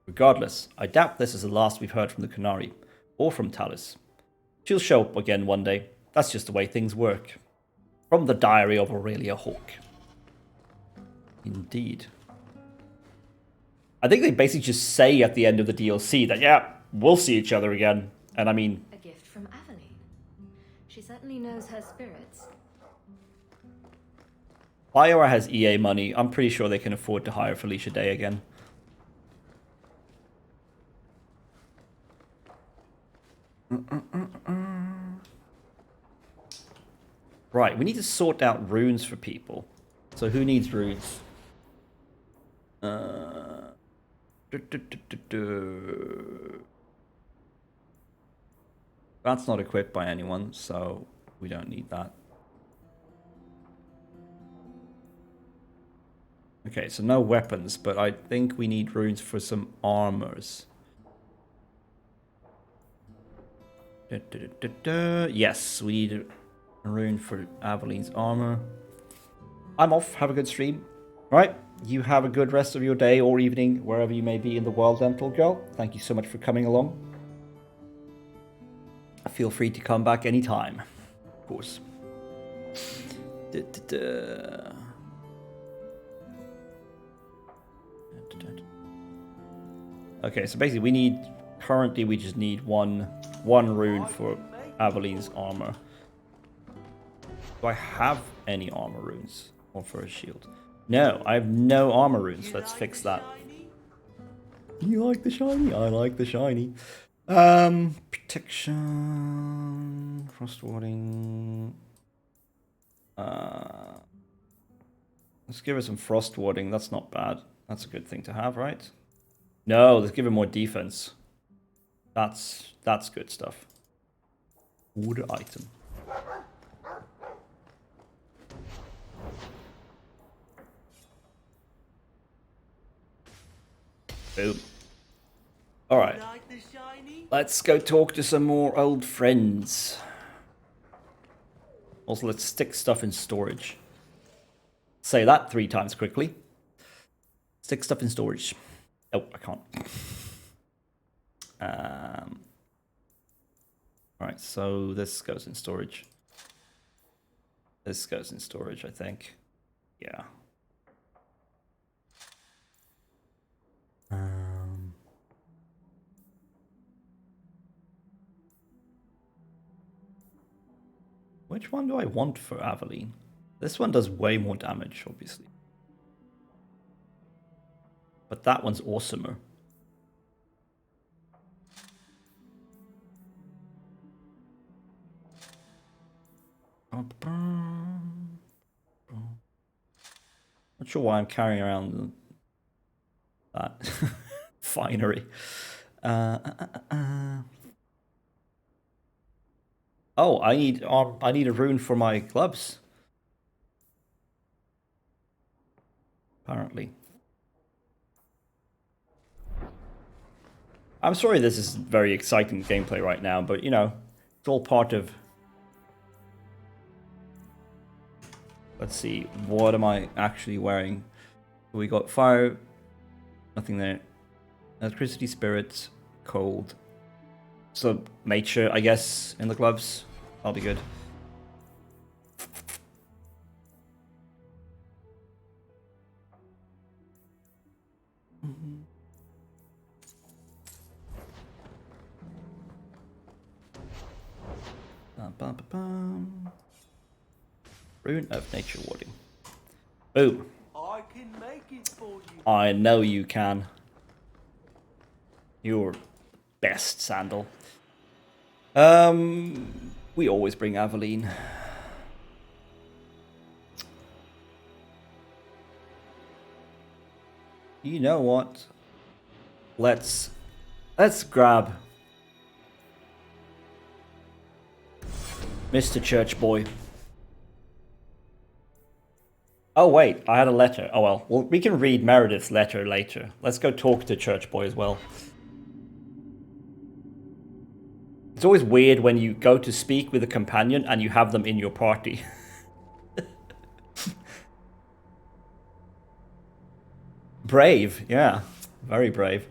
Regardless, I doubt this is the last we've heard from the Qunari, or from Talis. She'll show up again one day. That's just the way things work. From the Diary of Aurelia Hawke. Indeed. I think they basically just say at the end of the DLC that, yeah, we'll see each other again. And I mean... A gift from Aveline. She certainly knows her spirits. BioWare has EA money. I'm pretty sure they can afford to hire Felicia Day again. Right, we need to sort out runes for people. So who needs runes? That's not equipped by anyone, so we don't need that. Okay, so no weapons, but I think we need runes for some armors. Yes, we need a rune for Aveline's armor. I'm off. Have a good stream. Right, you have a good rest of your day or evening, wherever you may be in the world, Dental Girl. Thank you so much for coming along. Feel free to come back anytime, of course. Okay, so basically currently we just need one rune for Aveline's armor. Do I have any armor runes? Or for a shield? No, I have no armor runes. Let's fix that. You like the shiny? I like the shiny. Protection, frost warding. Let's give her some frost warding. That's not bad. That's a good thing to have, right? No, let's give her more defense. That's good stuff. Order item. Boom. Alright. Let's go talk to some more old friends. Also, let's stick stuff in storage. Say that 3 times quickly. Stick stuff in storage. Oh, I can't. Alright, so this goes in storage. This goes in storage, I think. Yeah. Which one do I want for Aveline? This one does way more damage, obviously. But that one's awesomer. Not sure why I'm carrying around that finery. Oh, I need a rune for my gloves. Apparently. I'm sorry this is very exciting gameplay right now, but you know, it's all part of... Let's see, what am I actually wearing? We got fire, nothing there. Electricity, spirits, cold. So, nature, I guess, in the gloves. That'll be good. Rune of nature warding. Boom. I can make it for you. I know you can. You're best, Sandal. We always bring Aveline. You know what? Let's grab Mr. Church Boy. Oh wait, I had a letter. Oh well, we can read Meredith's letter later. Let's go talk to Church Boy as well. It's always weird when you go to speak with a companion and you have them in your party. Brave, yeah. Very brave.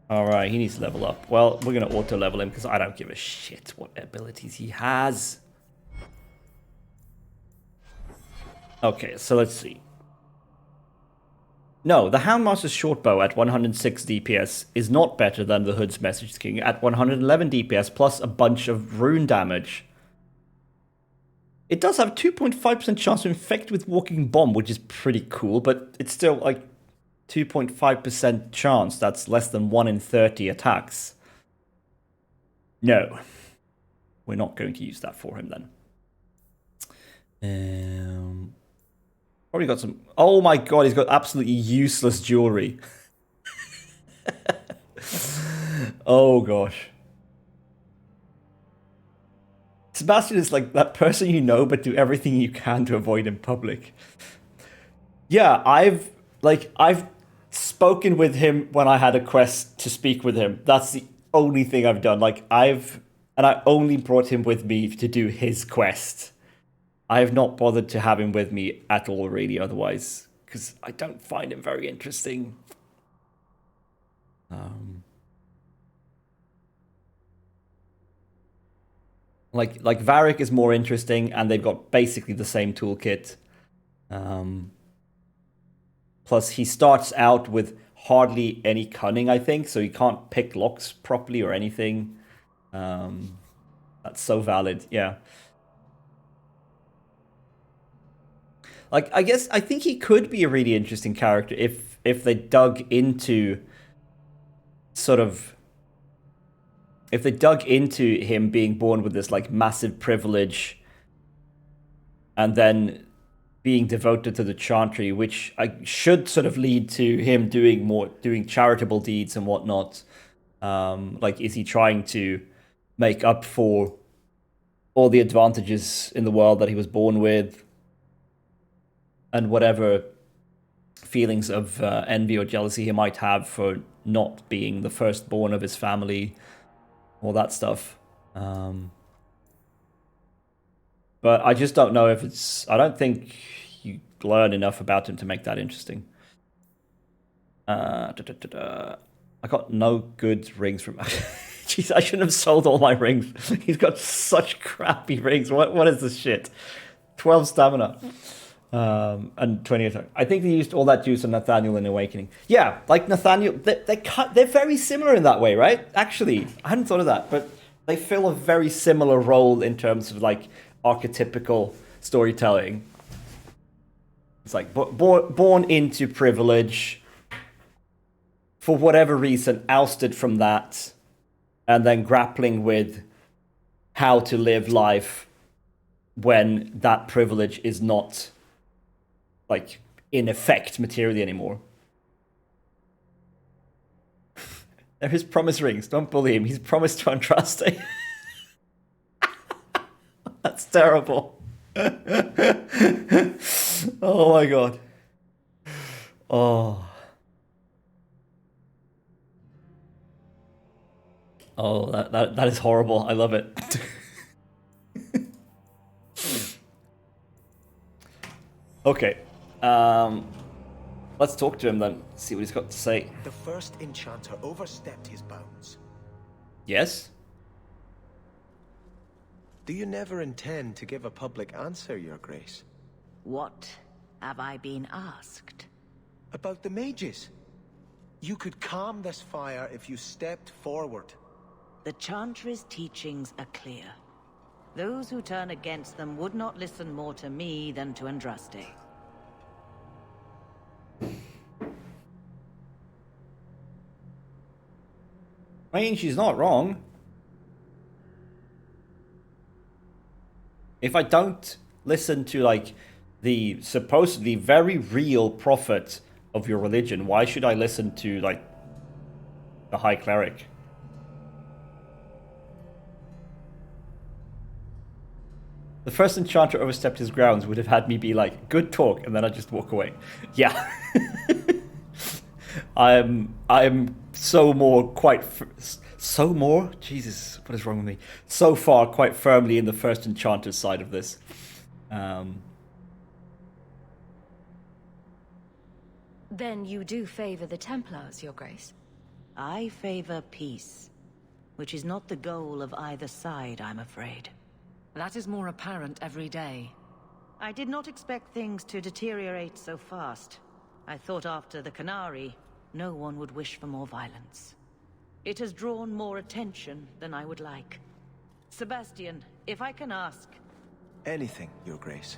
Alright, he needs to level up. Well, we're going to auto-level him because I don't give a shit what abilities he has. Okay, so let's see. No, the Houndmaster's shortbow at 106 DPS is not better than the Hood's Message King at 111 DPS plus a bunch of rune damage. It does have 2.5% chance to infect with Walking Bomb, which is pretty cool, but it's still like 2.5% chance. That's less than 1 in 30 attacks. No. We're not going to use that for him then. Probably got some... Oh my god, he's got absolutely useless jewelry. Oh gosh. Sebastian is like that person you know, but do everything you can to avoid in public. Yeah, I've spoken with him when I had a quest to speak with him. That's the only thing I've done. I only brought him with me to do his quest. I have not bothered to have him with me at all, really, otherwise, because I don't find him very interesting. Like Varric is more interesting, and they've got basically the same toolkit. Plus, he starts out with hardly any cunning, I think, so he can't pick locks properly or anything. That's so valid, yeah. Like, I think he could be a really interesting character if they dug into if they dug into him being born with this like massive privilege and then being devoted to the Chantry, which should sort of lead to him doing charitable deeds and whatnot. Like, is he trying to make up for all the advantages in the world that he was born with, and whatever feelings of envy or jealousy he might have for not being the firstborn of his family, all that stuff. But I just don't know if I don't think you learn enough about him to make that interesting. I got no good rings from... Jeez, I shouldn't have sold all my rings. He's got such crappy rings. What is this shit? 12 stamina. And 20 attack. I think they used all that juice on Nathaniel in Awakening. Yeah, like Nathaniel, they're very similar in that way, right? Actually, I hadn't thought of that, but they fill a very similar role in terms of like archetypical storytelling. It's like born into privilege, for whatever reason, ousted from that, and then grappling with how to live life when that privilege is not, like, in effect materially anymore. They're his promise rings. Don't bully him. He's promised to Andraste. That's terrible. Oh my god. Oh. Oh, that is horrible. I love it. Okay. Let's talk to him then. See what he's got to say. The first enchanter overstepped his bounds. Yes? Do you never intend to give a public answer, Your Grace? What have I been asked? About the mages. You could calm this fire if you stepped forward. The Chantry's teachings are clear. Those who turn against them would not listen more to me than to Andraste. I mean, she's not wrong. If I don't listen to, like, the supposedly very real prophet of your religion, why should I listen to, like, the High Cleric? The first enchanter overstepped his grounds would have had me be like, good talk, and then I'd just walk away. Yeah. I'm so more Jesus, what is wrong with me? So far, quite firmly in the first enchanter's side of this. Then you do favor the Templars, Your Grace? I favor peace, which is not the goal of either side, I'm afraid. That is more apparent every day. I did not expect things to deteriorate so fast. I thought after the Canary, no one would wish for more violence. It has drawn more attention than I would like. Sebastian, if I can ask... Anything, Your Grace.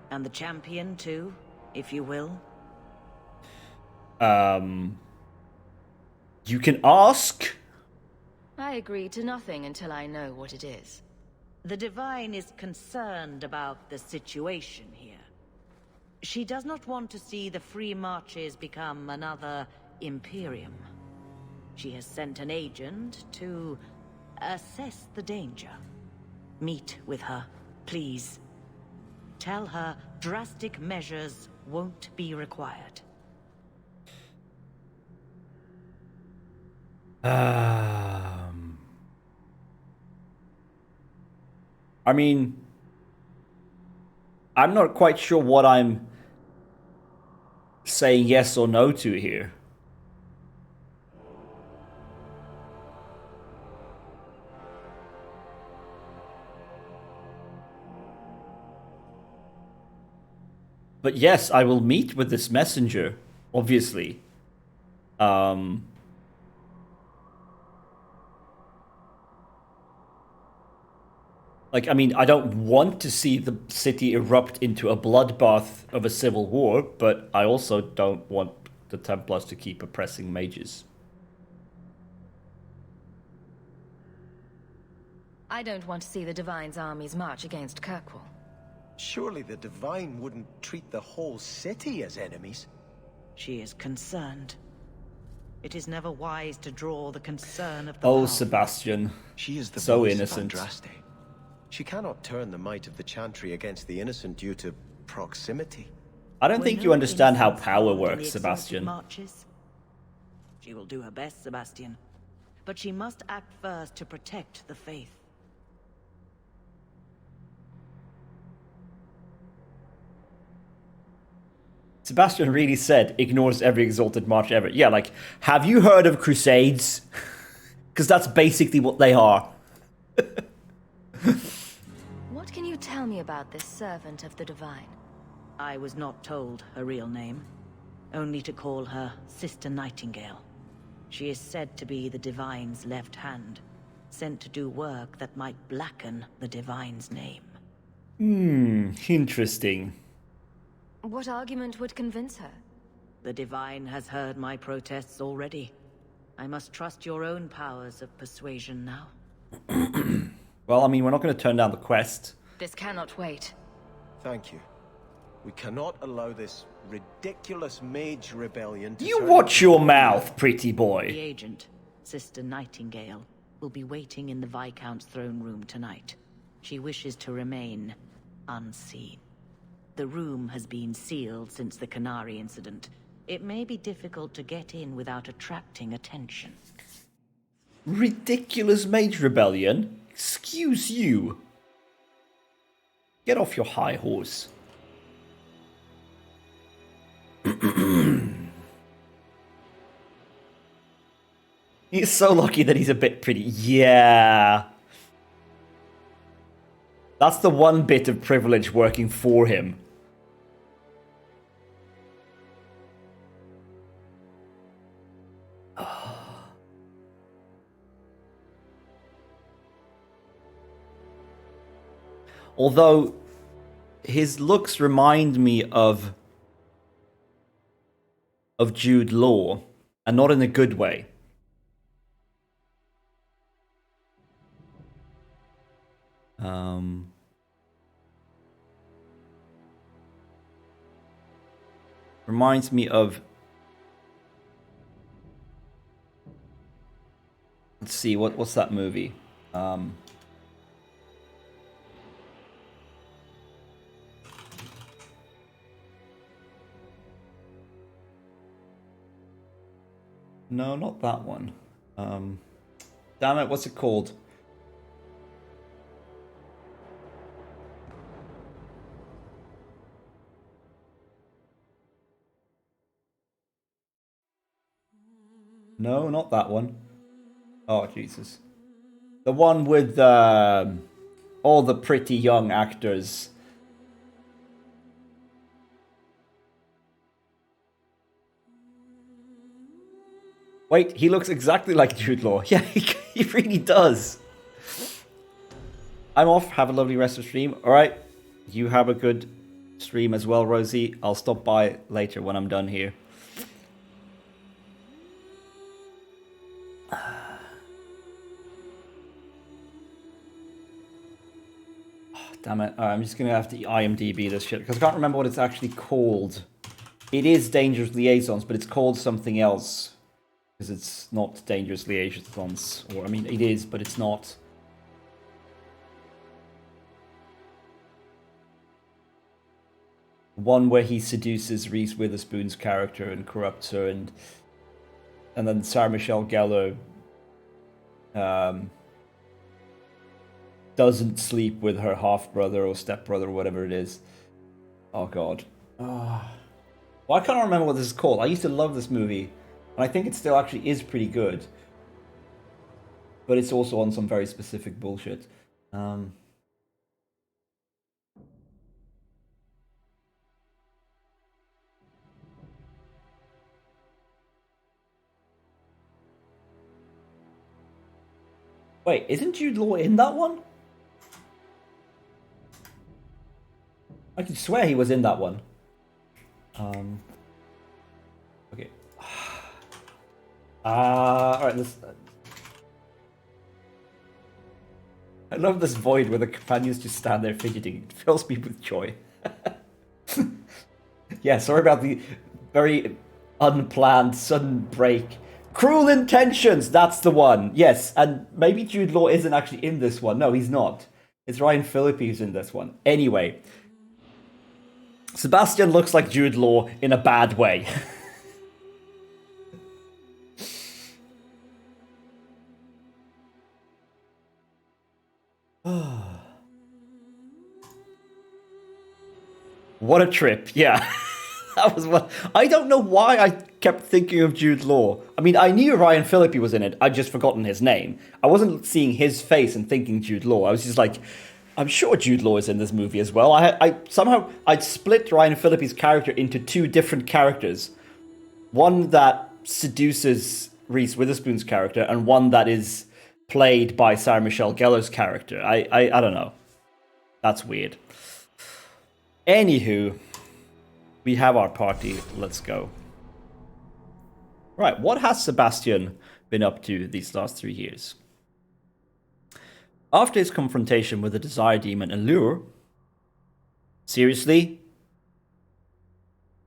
And the champion, too, if you will? You can ask? I agree to nothing until I know what it is. The Divine is concerned about the situation here. She does not want to see the Free Marches become another Imperium. She has sent an agent to assess the danger. Meet with her, please. Tell her drastic measures won't be required. I mean, I'm not quite sure what I'm saying yes or no to here. But yes, I will meet with this messenger, obviously. Like, I mean, I don't want to see the city erupt into a bloodbath of a civil war, but I also don't want the Templars to keep oppressing mages. I don't want to see the Divine's armies march against Kirkwall. Surely the Divine wouldn't treat the whole city as enemies. She is concerned. It is never wise to draw the concern of the Oh, powerful. Sebastian. She is the so voice innocent. of Andraste. She cannot turn the might of the Chantry against the innocent due to proximity. I don't think you understand how power works, Sebastian. Marches. She will do her best, Sebastian. But she must act first to protect the faith. Sebastian really said, ignores every exalted march ever. Yeah, like, have you heard of crusades? Because that's basically what they are. What can you tell me about this servant of the Divine? I was not told her real name, only to call her Sister Nightingale. She is said to be the Divine's left hand, sent to do work that might blacken the Divine's name. Interesting. What argument would convince her? The Divine has heard my protests already. I must trust your own powers of persuasion now. Well, I mean, we're not going to turn down the quest. This cannot wait. Thank you. We cannot allow this ridiculous mage rebellion to You turn watch into- your mouth, pretty The boy. agent, Sister Nightingale, will be waiting in the Viscount's throne room tonight. She wishes to remain unseen. The room has been sealed since the Canary incident. It may be difficult to get in without attracting attention. Ridiculous mage rebellion? Excuse you. Get off your high horse. He's so lucky that he's a bit pretty. Yeah. That's the one bit of privilege working for him. Although his looks remind me of Jude Law, and not in a good way. Reminds me of, let's see, what's that movie? No, not that one. Damn it, what's it called? No, not that one. Oh, Jesus. The one with all the pretty young actors. Wait, he looks exactly like Jude Law. Yeah, he really does. I'm off. Have a lovely rest of stream. Alright. You have a good stream as well, Rosie. I'll stop by later when I'm done here. Damn it. I'm just going to have to IMDb this shit, because I can't remember what it's actually called. It is Dangerous Liaisons, but it's called something else. Because it's not Dangerous Liaisons. Or, I mean, it is, but it's not. One where he seduces Reese Witherspoon's character and corrupts her, and then Sarah Michelle Gellar doesn't sleep with her half-brother or step-brother or whatever it is. Oh god. Well, I can't remember what this is called. I used to love this movie, and I think it still actually is pretty good. But it's also on some very specific bullshit. Wait, isn't Jude Law in that one? I can swear he was in that one. Okay. Alright, let's... I love this void where the companions just stand there fidgeting. It fills me with joy. Yeah, sorry about the very unplanned sudden break. Cruel Intentions, that's the one. Yes, and maybe Jude Law isn't actually in this one. No, he's not. It's Ryan Phillippe who's in this one. Anyway. Sebastian looks like Jude Law in a bad way. What a trip, yeah. That was what I don't know why I kept thinking of Jude Law. I mean, I knew Ryan Phillippe was in it. I'd just forgotten his name. I wasn't seeing his face and thinking Jude Law. I was just like, I'm sure Jude Law is in this movie as well. I'd split Ryan Phillippe's character into two different characters. One that seduces Reese Witherspoon's character, and one that is played by Sarah Michelle Gellar's character. I don't know. That's weird. Anywho, we have our party. Let's go. Right, what has Sebastian been up to these last 3 years? After his confrontation with the Desire Demon Allure... Seriously?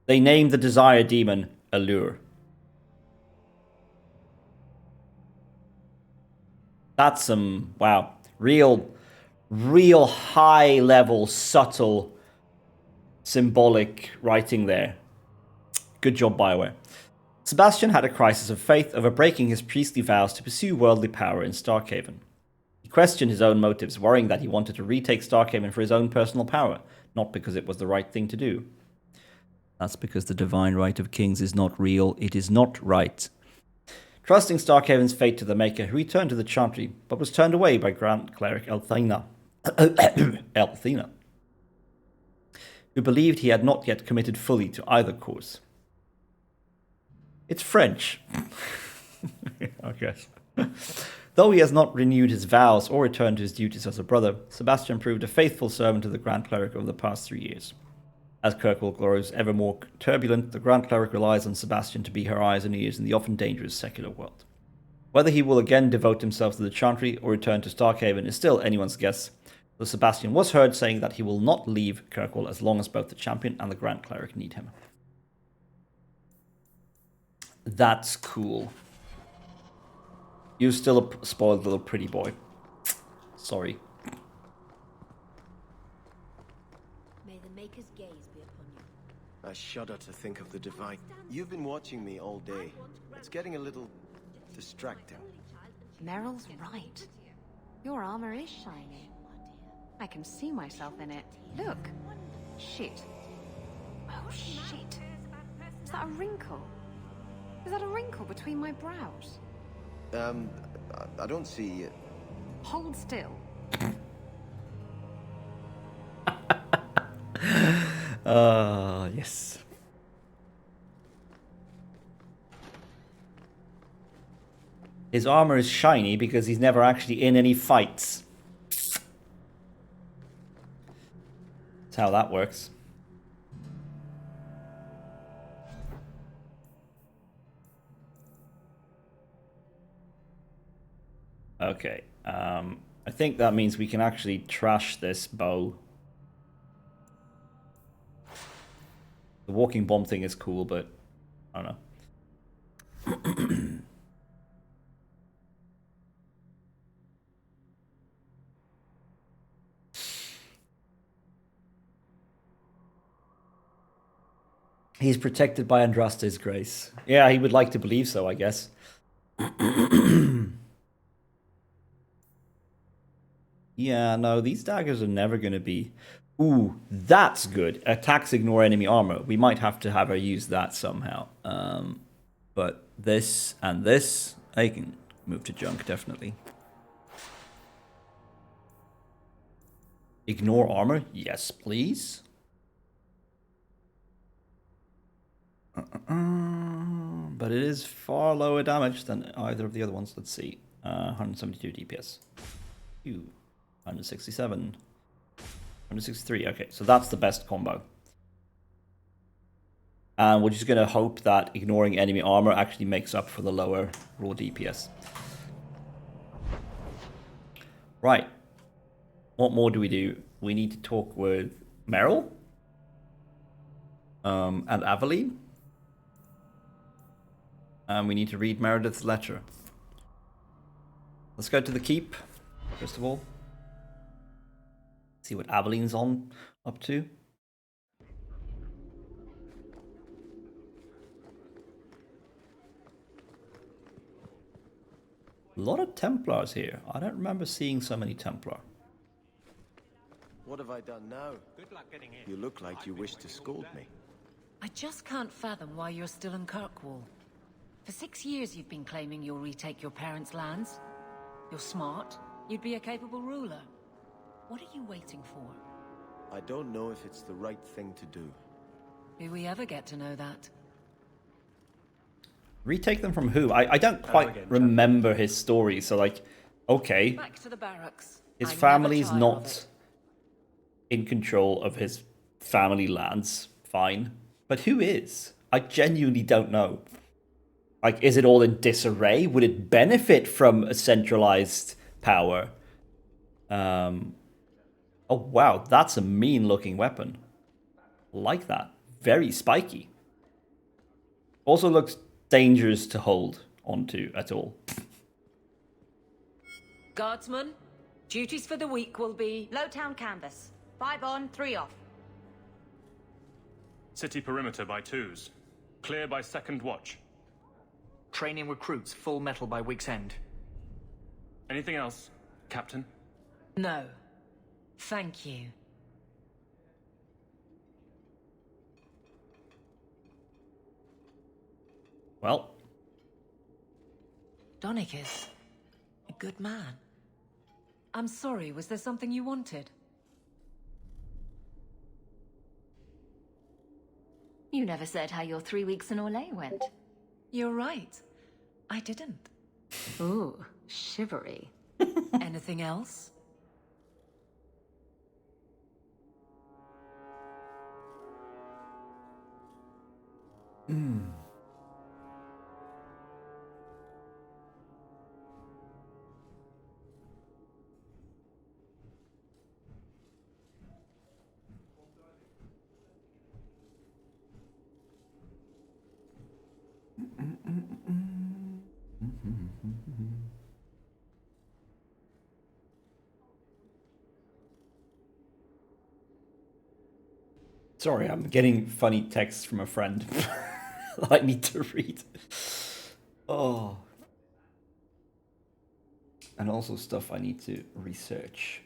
They named the Desire Demon Allure. That's some, wow, real high level, subtle, symbolic writing there. Good job, BioWare. Sebastian had a crisis of faith over breaking his priestly vows to pursue worldly power in Starkhaven. He questioned his own motives, worrying that he wanted to retake Starkhaven for his own personal power, not because it was the right thing to do. That's because the divine right of kings is not real, it is not right. Trusting Starkhaven's fate to the Maker, he returned to the Chantry, but was turned away by Grand Cleric Elthina, who believed he had not yet committed fully to either course. It's French. I guess. Though he has not renewed his vows or returned to his duties as a brother, Sebastian proved a faithful servant to the Grand Cleric over the past 3 years. As Kirkwall grows ever more turbulent, the Grand Cleric relies on Sebastian to be her eyes and ears in the often dangerous secular world. Whether he will again devote himself to the Chantry or return to Starkhaven is still anyone's guess, though Sebastian was heard saying that he will not leave Kirkwall as long as both the Champion and the Grand Cleric need him. That's cool. You're still a spoiled little pretty boy. Sorry. May the Maker's gaze be upon you. I shudder to think of the divine. You've been watching me all day. It's getting a little distracting. Meryl's right. Your armor is shiny. I can see myself in it. Look. Shit. Oh, shit. Is that a wrinkle? Is that a wrinkle between my brows? I don't see... Hold still. Yes. His armor is shiny because he's never actually in any fights. That's how that works. Okay, I think that means we can actually trash this bow. The walking bomb thing is cool, but I don't know. He's protected by Andraste's grace. Yeah, he would like to believe so, I guess. Yeah, no, these daggers are never going to be... Ooh, that's good. Attacks ignore enemy armor. We might have to have her use that somehow. But this and this, I can move to junk, definitely. Ignore armor? Yes, please. But it is far lower damage than either of the other ones. Let's see. 172 DPS. 167. 163. Okay, so that's the best combo. And we're just going to hope that ignoring enemy armor actually makes up for the lower raw DPS. Right. What more do? We need to talk with Meryl. And Aveline. And we need to read Meredith's letter. Let's go to the keep, first of all. See what Aveline's up to. A lot of Templars here. I don't remember seeing so many Templar. What have I done now? Good luck getting in. You look like you wish to scold me. I just can't fathom why you're still in Kirkwall. For 6 years you've been claiming you'll retake your parents' lands. You're smart. You'd be a capable ruler. What are you waiting for? I don't know if it's the right thing to do. Do we ever get to know that? Retake them from who? I don't quite remember his story, so like, okay. Back to the barracks. His family's not in control of his family lands, fine. But who is? I genuinely don't know. Like, is it all in disarray? Would it benefit from a centralized power? Oh, wow, that's a mean-looking weapon. Like that. Very spiky. Also looks dangerous to hold onto at all. Guardsmen, duties for the week will be... Lowtown canvas. 5 on, 3 off. City perimeter by 2s. Clear by 2nd watch. Training recruits full metal by week's end. Anything else, Captain? No. Thank you. Well. Donicus. A good man. I'm sorry, was there something you wanted? You never said how your 3 weeks in Orlais went. You're right. I didn't. Ooh, shivery. Anything else? Sorry, I'm getting funny texts from a friend that I need to read. Oh. And also stuff I need to research.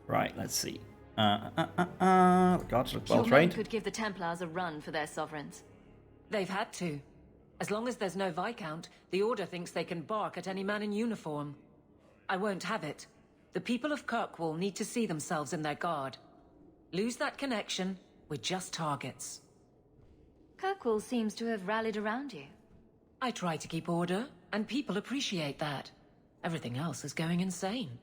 Right, let's see. The guards look well trained. Could give the Templars a run for their sovereigns. They've had to. As long as there's no Viscount, the Order thinks they can bark at any man in uniform. I won't have it. The people of Kirkwall need to see themselves in their guard. Lose that connection, we're just targets. Kirkwall seems to have rallied around you. I try to keep order, and people appreciate that. Everything else is going insane.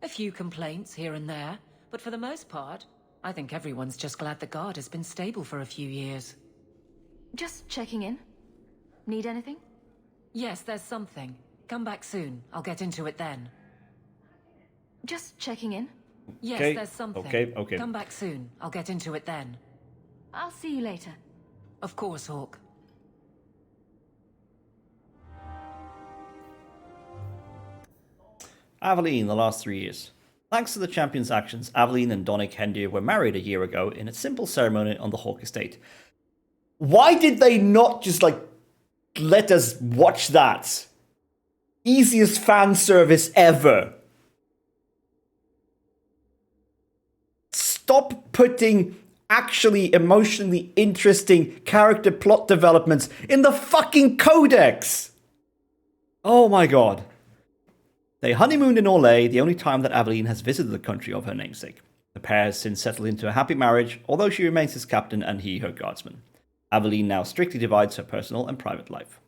A few complaints here and there, but for the most part, I think everyone's just glad the guard has been stable for a few years. Just checking in. Need anything? Yes, there's something. Come back soon. I'll get into it then. Just checking in. Yes, Okay, there's something. okay. Come back soon. I'll get into it then. I'll see you later. Of course, Hawk. Aveline, the last 3 years. Thanks to the champion's actions, Aveline and Donnic Hendir were married a year ago in a simple ceremony on the Hawke estate. Why did they not just, like, let us watch that? Easiest fan service ever. Stop putting actually emotionally interesting character plot developments in the fucking codex. Oh my god. They honeymooned in Orlais, the only time that Aveline has visited the country of her namesake. The pair has since settled into a happy marriage, although she remains his captain and he her guardsman. Aveline now strictly divides her personal and private life.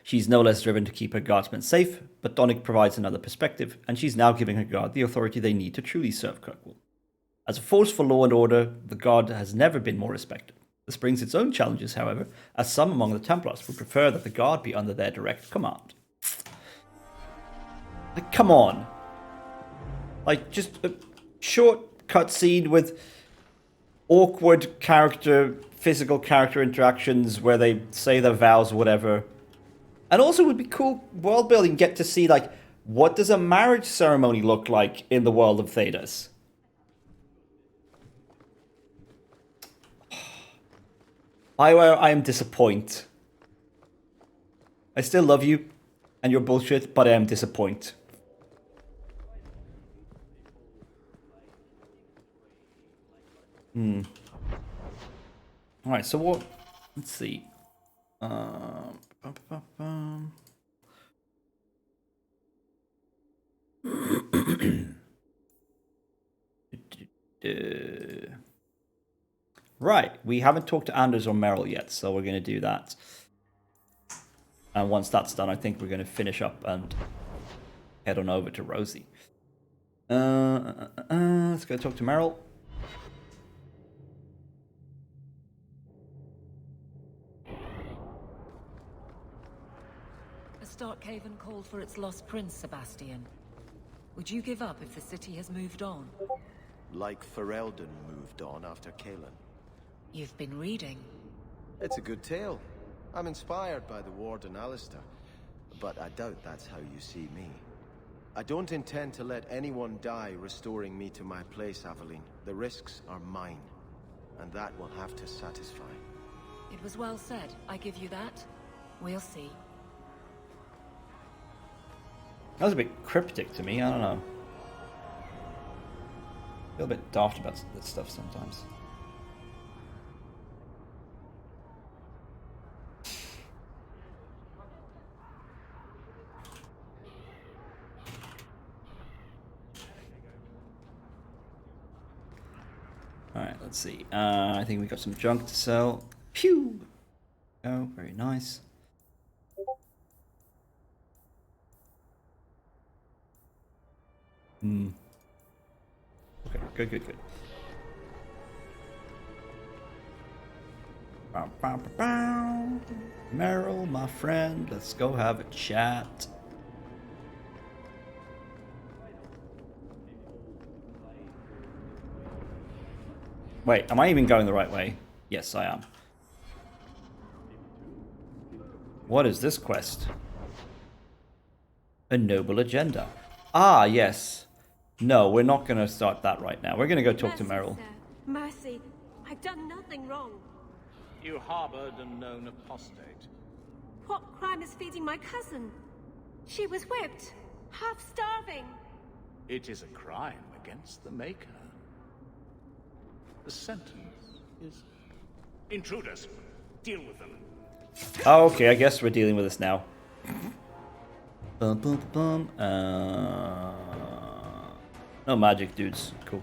She's no less driven to keep her guardsmen safe, but Donnic provides another perspective, and she's now giving her guard the authority they need to truly serve Kirkwall. As a force for law and order, the Guard has never been more respected. This brings its own challenges, however, as some among the Templars would prefer that the Guard be under their direct command. Like, come on. Like, just a short cutscene with awkward physical character interactions where they say their vows or whatever. And also it would be cool world building, get to see, like, what does a marriage ceremony look like in the world of Thedas? I am disappointed. I still love you and your bullshit, but I am disappointed. Alright, so what? Let's see. Right, we haven't talked to Anders or Merrill yet, so we're going to do that. And once that's done, I think we're going to finish up and head on over to Rosie. Let's go talk to Merrill. Starkhaven called for its lost prince, Sebastian. Would you give up if the city has moved on? Like Ferelden moved on after Kalen. You've been reading. It's a good tale. I'm inspired by the Warden Alistair, but I doubt that's how you see me. I don't intend to let anyone die restoring me to my place, Aveline. The risks are mine, and that will have to satisfy. It was well said. I give you that. We'll see. That was a bit cryptic to me, I don't know. I feel a bit daft about this stuff sometimes. Alright, let's see. I think we got some junk to sell. Pew! Oh, very nice. Okay, good. Bow, bow, bow, bow. Merrill, my friend, let's go have a chat. Wait, am I even going the right way? Yes, I am. What is this quest? A noble agenda. Ah, yes. No, we're not going to start that right now. We're going to go talk to Merrill. Sir. Mercy, I've done nothing wrong. You harbored a known apostate. What crime is feeding my cousin? She was whipped, half starving. It is a crime against the Maker. The sentence is... Intruders, deal with them. Oh, okay, I guess we're dealing with this now. No magic, dudes. Cool.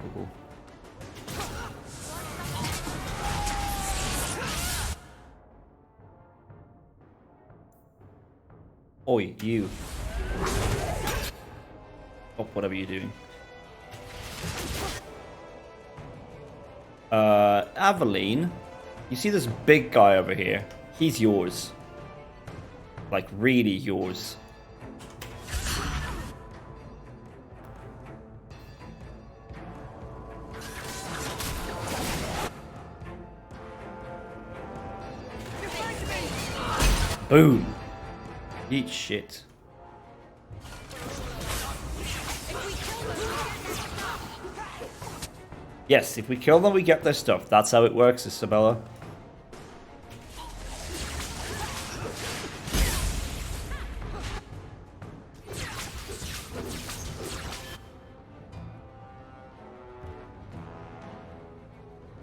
Oi, you. Oh, whatever you're doing. Aveline, you see this big guy over here? He's yours. Like, really yours. Boom. Eat shit. If we kill Yes, if we kill them, we get their stuff. That's how it works, Isabella.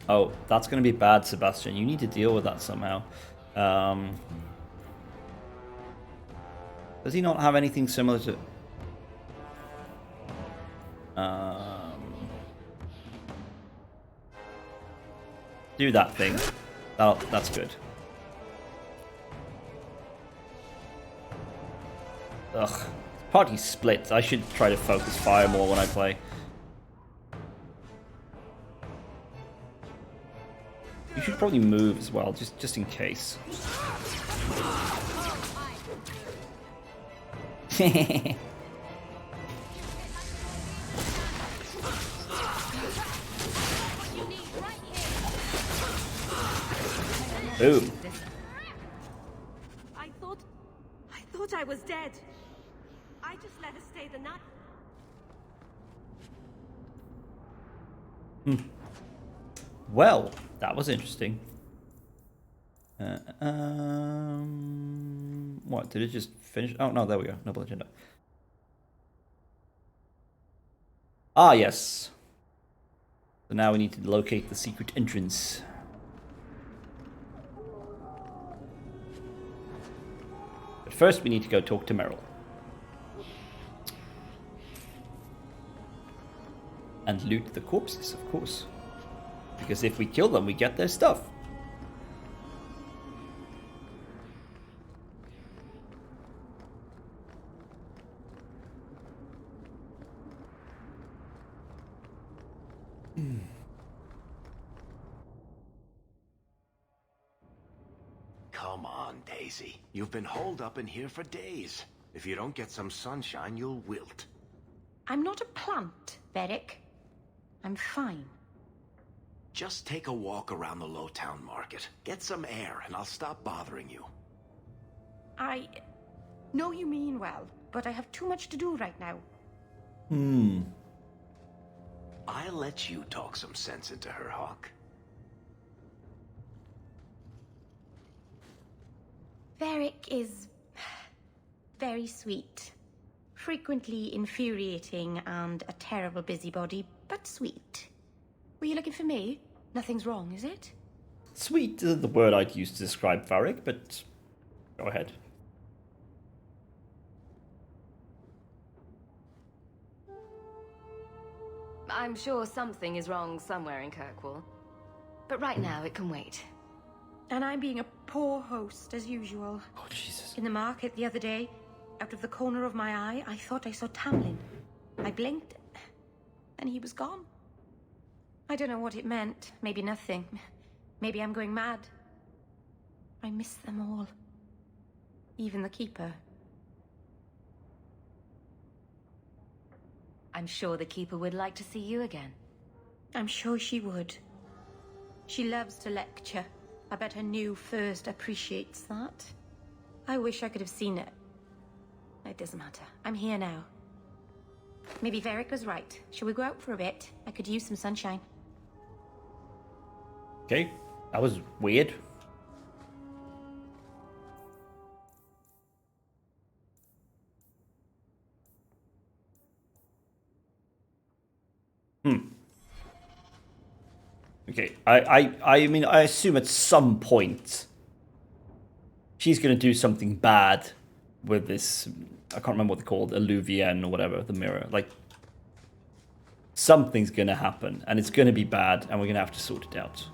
Oh, that's going to be bad, Sebastian. You need to deal with that somehow. Does he not have anything similar to... do that thing. That's good. Ugh. Party's split. I should try to focus fire more when I play. You should probably move as well, just in case. Boom. I thought I was dead. I just let her stay the night. Well, that was interesting. What, did it just finish? Oh, no, there we go. Noble agenda. Ah, yes. So now we need to locate the secret entrance. But first we need to go talk to Merrill. And loot the corpses, of course. Because if we kill them, we get their stuff. Come on, Daisy. You've been holed up in here for days. If you don't get some sunshine, you'll wilt. I'm not a plant, Varric. I'm fine. Just take a walk around the Lowtown Market. Get some air, and I'll stop bothering you. I know you mean well, but I have too much to do right now. I'll let you talk some sense into her, Hawk. Varric is very sweet. Frequently infuriating and a terrible busybody, but sweet. Were you looking for me? Nothing's wrong, is it? Sweet is the word I'd use to describe Varric, but go ahead. I'm sure something is wrong somewhere in Kirkwall. But right now, it can wait. And I'm being a poor host, as usual. Oh, Jesus. In the market the other day, out of the corner of my eye, I thought I saw Tamlin. I blinked, and he was gone. I don't know what it meant. Maybe nothing. Maybe I'm going mad. I miss them all. Even the Keeper. I'm sure the Keeper would like to see you again. I'm sure she would. She loves to lecture. I bet her new first appreciates that. I wish I could have seen it. It doesn't matter. I'm here now. Maybe Varric was right. Shall we go out for a bit? I could use some sunshine. Okay, that was weird. Okay, I mean, I assume at some point she's going to do something bad with this, I can't remember what they're called, Illuvian or whatever, the mirror. Like, something's going to happen, and it's going to be bad, and we're going to have to sort it out.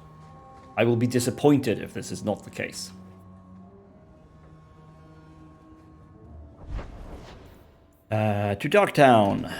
I will be disappointed if this is not the case. To Darktown.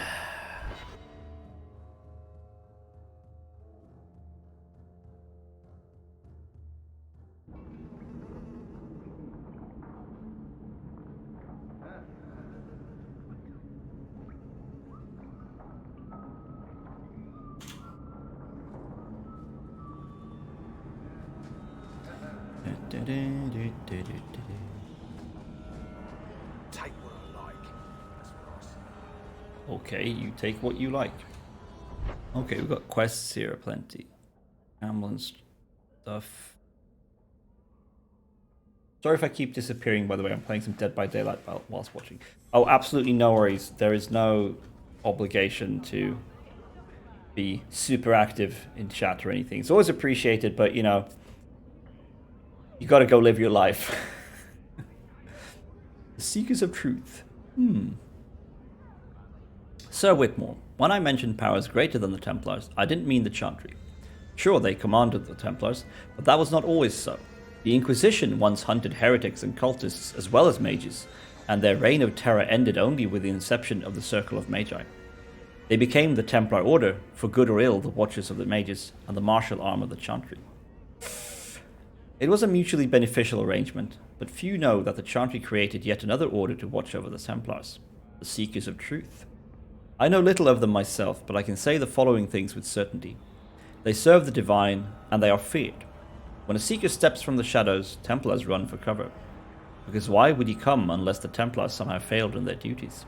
Take what I like. That's what I say. Okay, you take what you like. Okay, we've got quests here, plenty. Ambulance stuff. Sorry if I keep disappearing, by the way. I'm playing some Dead by Daylight whilst watching. Oh, absolutely no worries. There is no obligation to be super active in chat or anything. It's always appreciated, but, you know, you gotta go live your life. The Seekers of Truth. Sir Whitmore, when I mentioned powers greater than the Templars, I didn't mean the Chantry. Sure, they commanded the Templars, but that was not always so. The Inquisition once hunted heretics and cultists as well as mages, and their reign of terror ended only with the inception of the Circle of Magi. They became the Templar Order, for good or ill the Watchers of the Mages, and the martial arm of the Chantry. It was a mutually beneficial arrangement, but few know that the Chantry created yet another order to watch over the Templars, the Seekers of Truth. I know little of them myself, but I can say the following things with certainty. They serve the divine, and they are feared. When a Seeker steps from the shadows, Templars run for cover. Because why would he come unless the Templars somehow failed in their duties?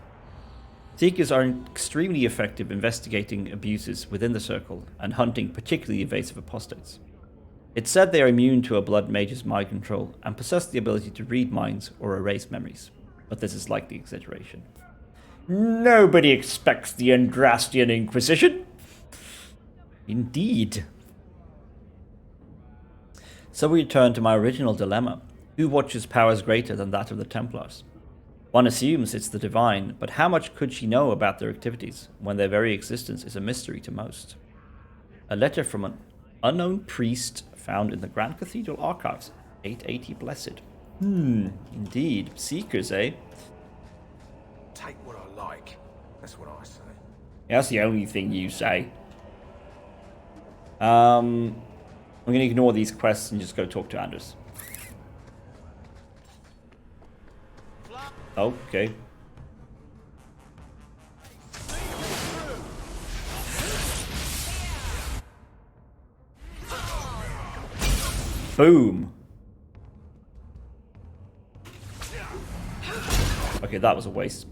Seekers are extremely effective investigating abuses within the Circle, and hunting particularly evasive apostates. It's said they are immune to a blood mage's mind control, and possess the ability to read minds or erase memories. But this is likely exaggeration. Nobody expects the Andrastian Inquisition. Indeed. So we return to my original dilemma. Who watches powers greater than that of the Templars? One assumes it's the divine, but how much could she know about their activities, when their very existence is a mystery to most? A letter from an unknown priest found in the Grand Cathedral Archives, 880 Blessed. Indeed. Seekers, eh? Take what I like. That's what I say. That's the only thing you say. I'm going to ignore these quests and just go talk to Anders. Oh, okay. Boom. Okay, that was a waste.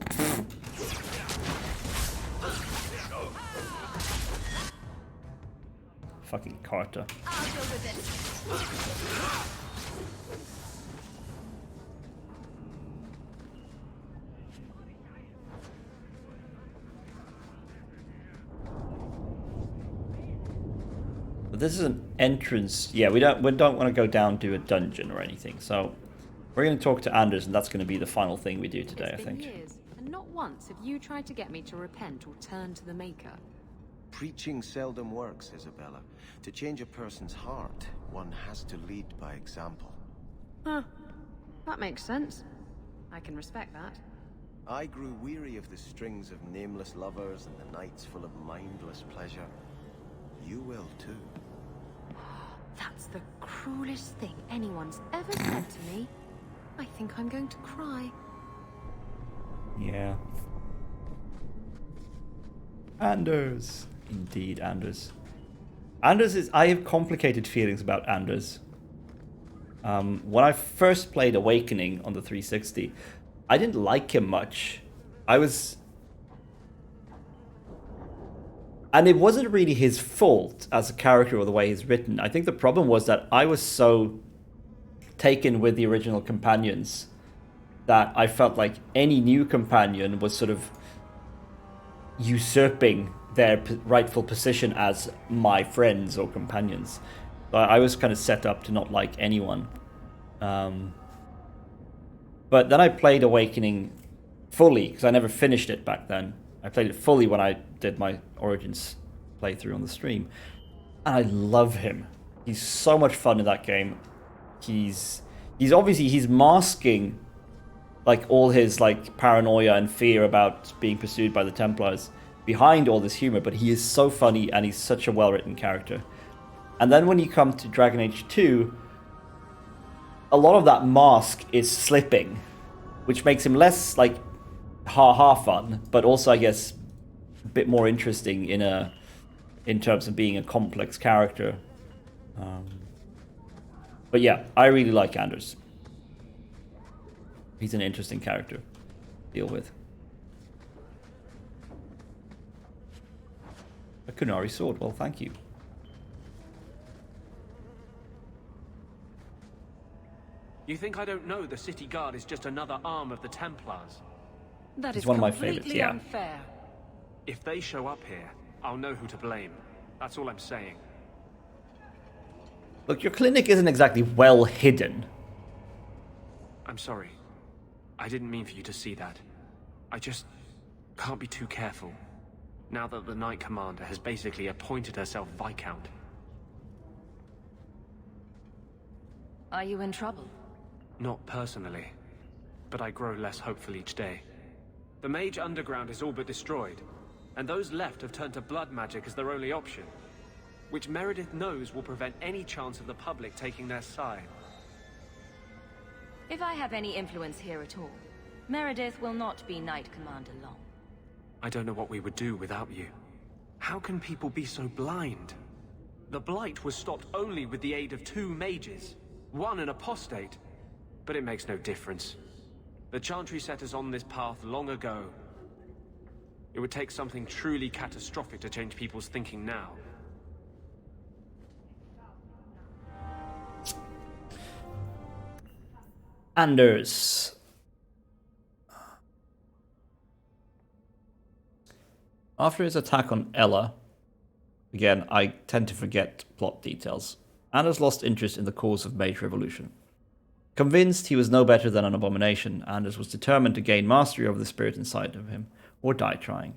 Fucking Carter. But this is an entrance. Yeah, we don't want to go down to a dungeon or anything. So we're going to talk to Anders, and that's going to be the final thing we do today, I think. Years, and not once have you tried to get me to repent or turn to the Maker. Preaching seldom works, Isabella. To change a person's heart, one has to lead by example. Huh. That makes sense. I can respect that. I grew weary of the strings of nameless lovers and the nights full of mindless pleasure. You will too. That's the cruelest thing anyone's ever said to me. I think I'm going to cry. Yeah. Anders. Indeed, Anders. Anders is... I have complicated feelings about Anders. When I first played Awakening on the 360, I didn't like him much. And it wasn't really his fault as a character or the way he's written. I think the problem was that I was so taken with the original companions that I felt like any new companion was sort of usurping their rightful position as my friends or companions. So I was kind of set up to not like anyone. But then I played Awakening fully, because I never finished it back then. I played it fully when I did my Origins playthrough on the stream. And I love him. He's so much fun in that game. He's masking like all his like paranoia and fear about being pursued by the Templars behind all this humor, but he is so funny and he's such a well-written character. And then when you come to Dragon Age 2, a lot of that mask is slipping, which makes him less like ha-ha fun, but also I guess a bit more interesting in terms of being a complex character. But yeah, I really like Anders. He's an interesting character to deal with. A Kunari sword. Well, thank you. You think I don't know the city guard is just another arm of the Templars? That It's is one of my completely favorites, yeah. unfair. If they show up here, I'll know who to blame. That's all I'm saying. Look, your clinic isn't exactly well hidden. I'm sorry. I didn't mean for you to see that. I just can't be too careful. Now that the Knight Commander has basically appointed herself Viscount. Are you in trouble? Not personally, but I grow less hopeful each day. The Mage Underground is all but destroyed, and those left have turned to blood magic as their only option, which Meredith knows will prevent any chance of the public taking their side. If I have any influence here at all, Meredith will not be Knight Commander long. I don't know what we would do without you. How can people be so blind? The Blight was stopped only with the aid of 2 mages, one an apostate, but it makes no difference. The Chantry set us on this path long ago. It would take something truly catastrophic to change people's thinking now. Anders. After his attack on Ella, again, I tend to forget plot details, Anders lost interest in the cause of Mage Revolution. Convinced he was no better than an abomination, Anders was determined to gain mastery over the spirit inside of him, or die trying.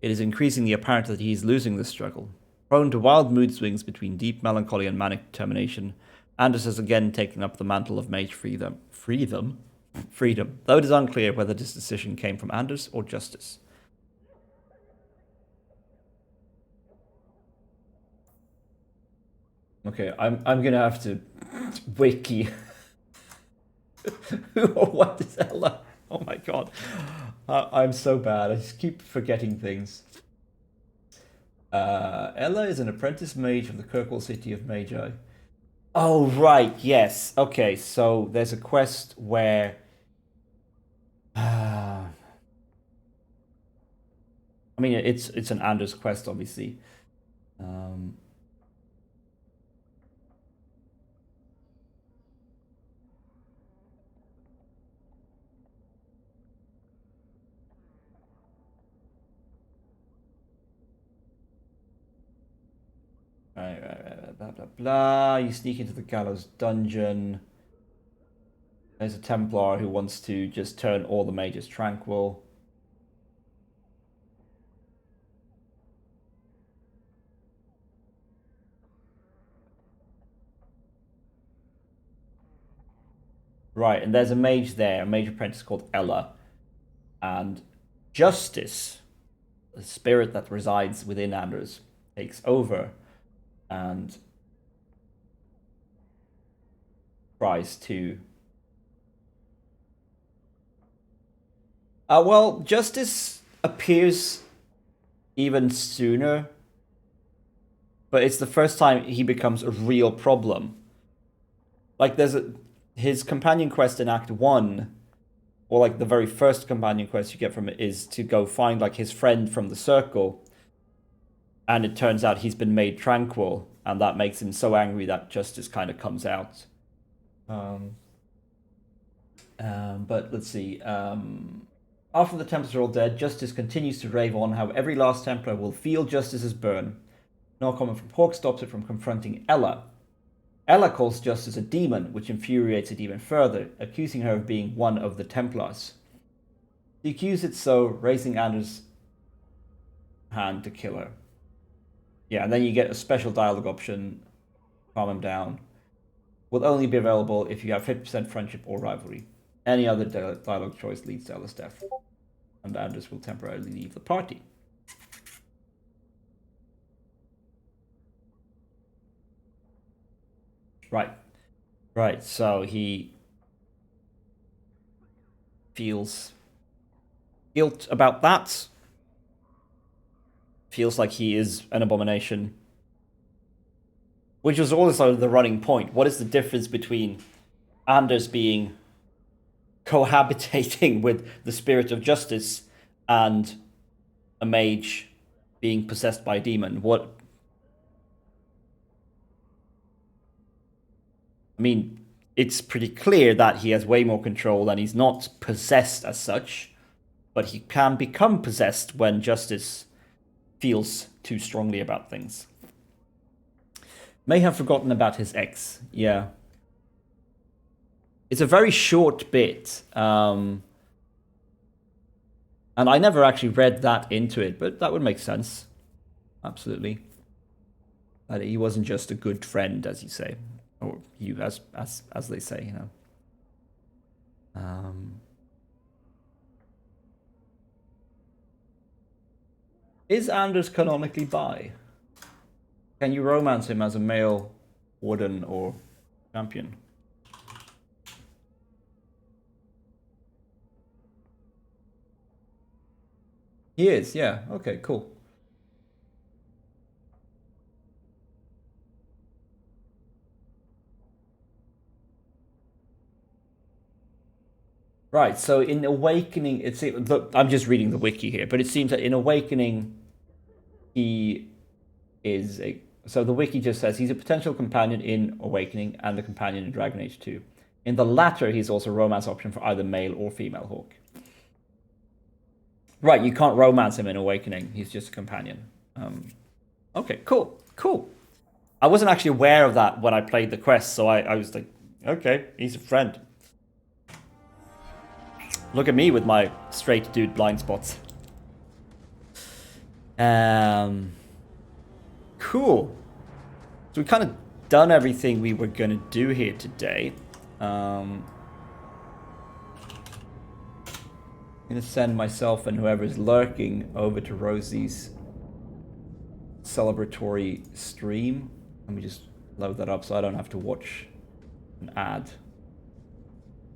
It is increasingly apparent that he is losing this struggle. Prone to wild mood swings between deep melancholy and manic determination, Anders has again taken up the mantle of Mage Freedom, though it is unclear whether this decision came from Anders or Justice. Okay, I'm gonna have to wiki. What is Ella? Oh my god. I'm so bad. I just keep forgetting things. Ella is an apprentice mage of the Kirkwall city of Magi. Oh, right. Yes. Okay, so there's a quest where... I mean, it's an Anders quest, obviously. Right, blah, blah, blah. You sneak into the Gallows dungeon. There's a Templar who wants to just turn all the mages tranquil. Right, and there's a mage there, a mage apprentice called Ella. And Justice, the spirit that resides within Anders, takes over and tries to... well, Justice appears even sooner, but it's the first time he becomes a real problem. Like, there's his companion quest in Act 1, or like the very first companion quest you get from it, is to go find like his friend from the Circle. And it turns out he's been made tranquil, and that makes him so angry that Justice kind of comes out. But let's see. After the Templars are all dead, Justice continues to rave on how every last Templar will feel Justice's burn. No comment from Hawke stops it from confronting Ella. Ella calls Justice a demon, which infuriates it even further, accusing her of being one of the Templars. She accuses it so, raising Anders' hand to kill her. Yeah, and then you get a special dialogue option, calm him down. Will only be available if you have 50% friendship or rivalry. Any other dialogue choice leads to Ella's death. And Anders will temporarily leave the party. Right, so he feels guilt about that. Feels like he is an abomination. Which was also the running point. What is the difference between Anders being cohabitating with the spirit of justice and a mage being possessed by a demon. What? I mean, it's pretty clear that he has way more control and he's not possessed as such, but he can become possessed when Justice feels too strongly about things. May have forgotten about his ex. Yeah. It's a very short bit. And I never actually read that into it, but that would make sense. Absolutely. That he wasn't just a good friend, as you say. Or you, as they say, you know. Is Anders canonically bi? Can you romance him as a male warden or champion? He is, yeah. Okay, cool. Right, so in Awakening, look, I'm just reading the wiki here, but it seems that in Awakening, he is a... So the wiki just says he's a potential companion in Awakening and a companion in Dragon Age 2. In the latter, he's also a romance option for either male or female Hawke. Right, you can't romance him in Awakening. He's just a companion. Okay, cool. I wasn't actually aware of that when I played the quest, so I was like, okay, he's a friend. Look at me with my straight dude blind spots. Cool. So we kind of done everything we were going to do here today. I'm going to send myself and whoever is lurking over to Rosie's celebratory stream. Let me just load that up so I don't have to watch an ad.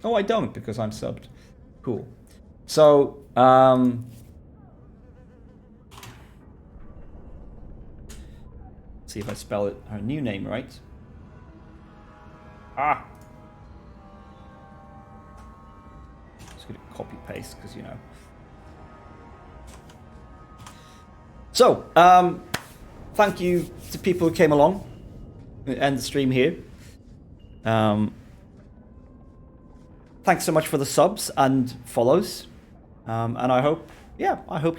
Oh, I don't, because I'm subbed. Cool. So, see if I spell her new name right. Just gonna copy paste because you know. So, thank you to people who came along and end the stream here. Thanks so much for the subs and follows. And I hope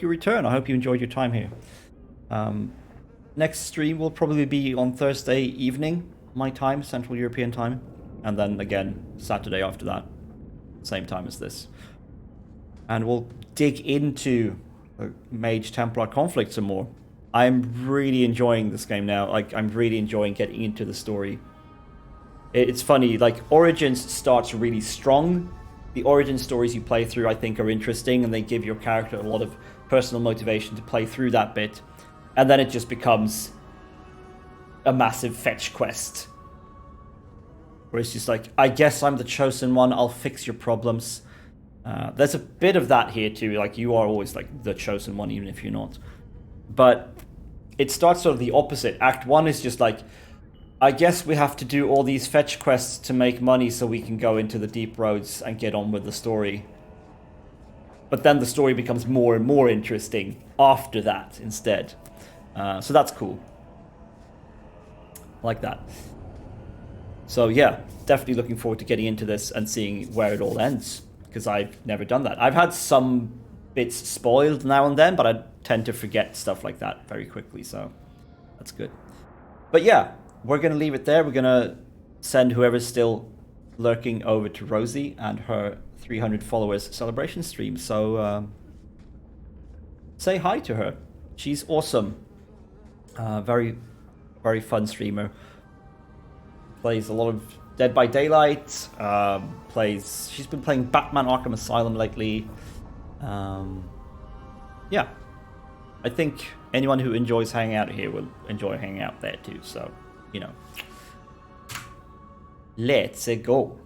you return. I hope you enjoyed your time here. Next stream will probably be on Thursday evening, my time, Central European time. And then again, Saturday after that, same time as this. And we'll dig into the Mage Templar conflict some more. I'm really enjoying this game now. Like, I'm really enjoying getting into the story. It's funny, like, Origins starts really strong. The origin stories you play through, I think, are interesting, and they give your character a lot of personal motivation to play through that bit. And then it just becomes a massive fetch quest. Where it's just like, I guess I'm the chosen one, I'll fix your problems. There's a bit of that here too, like, you are always, like, the chosen one, even if you're not. But it starts sort of the opposite. Act 1 is just like, I guess we have to do all these fetch quests to make money so we can go into the deep roads and get on with the story. But then the story becomes more and more interesting after that instead. So that's cool. I like that. So yeah, definitely looking forward to getting into this and seeing where it all ends. Because I've never done that. I've had some bits spoiled now and then, but I tend to forget stuff like that very quickly, so that's good. But yeah, we're going to leave it there. We're going to send whoever's still lurking over to Rosie and her 300 followers celebration stream. So say hi to her. She's awesome. Very, very fun streamer. Plays a lot of Dead by Daylight. She's been playing Batman Arkham Asylum lately. Yeah. I think anyone who enjoys hanging out here will enjoy hanging out there too. So, you know. Let's go.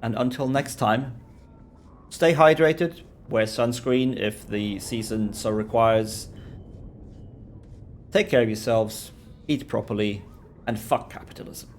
And until next time, stay hydrated, wear sunscreen if the season so requires. Take care of yourselves, eat properly, and fuck capitalism.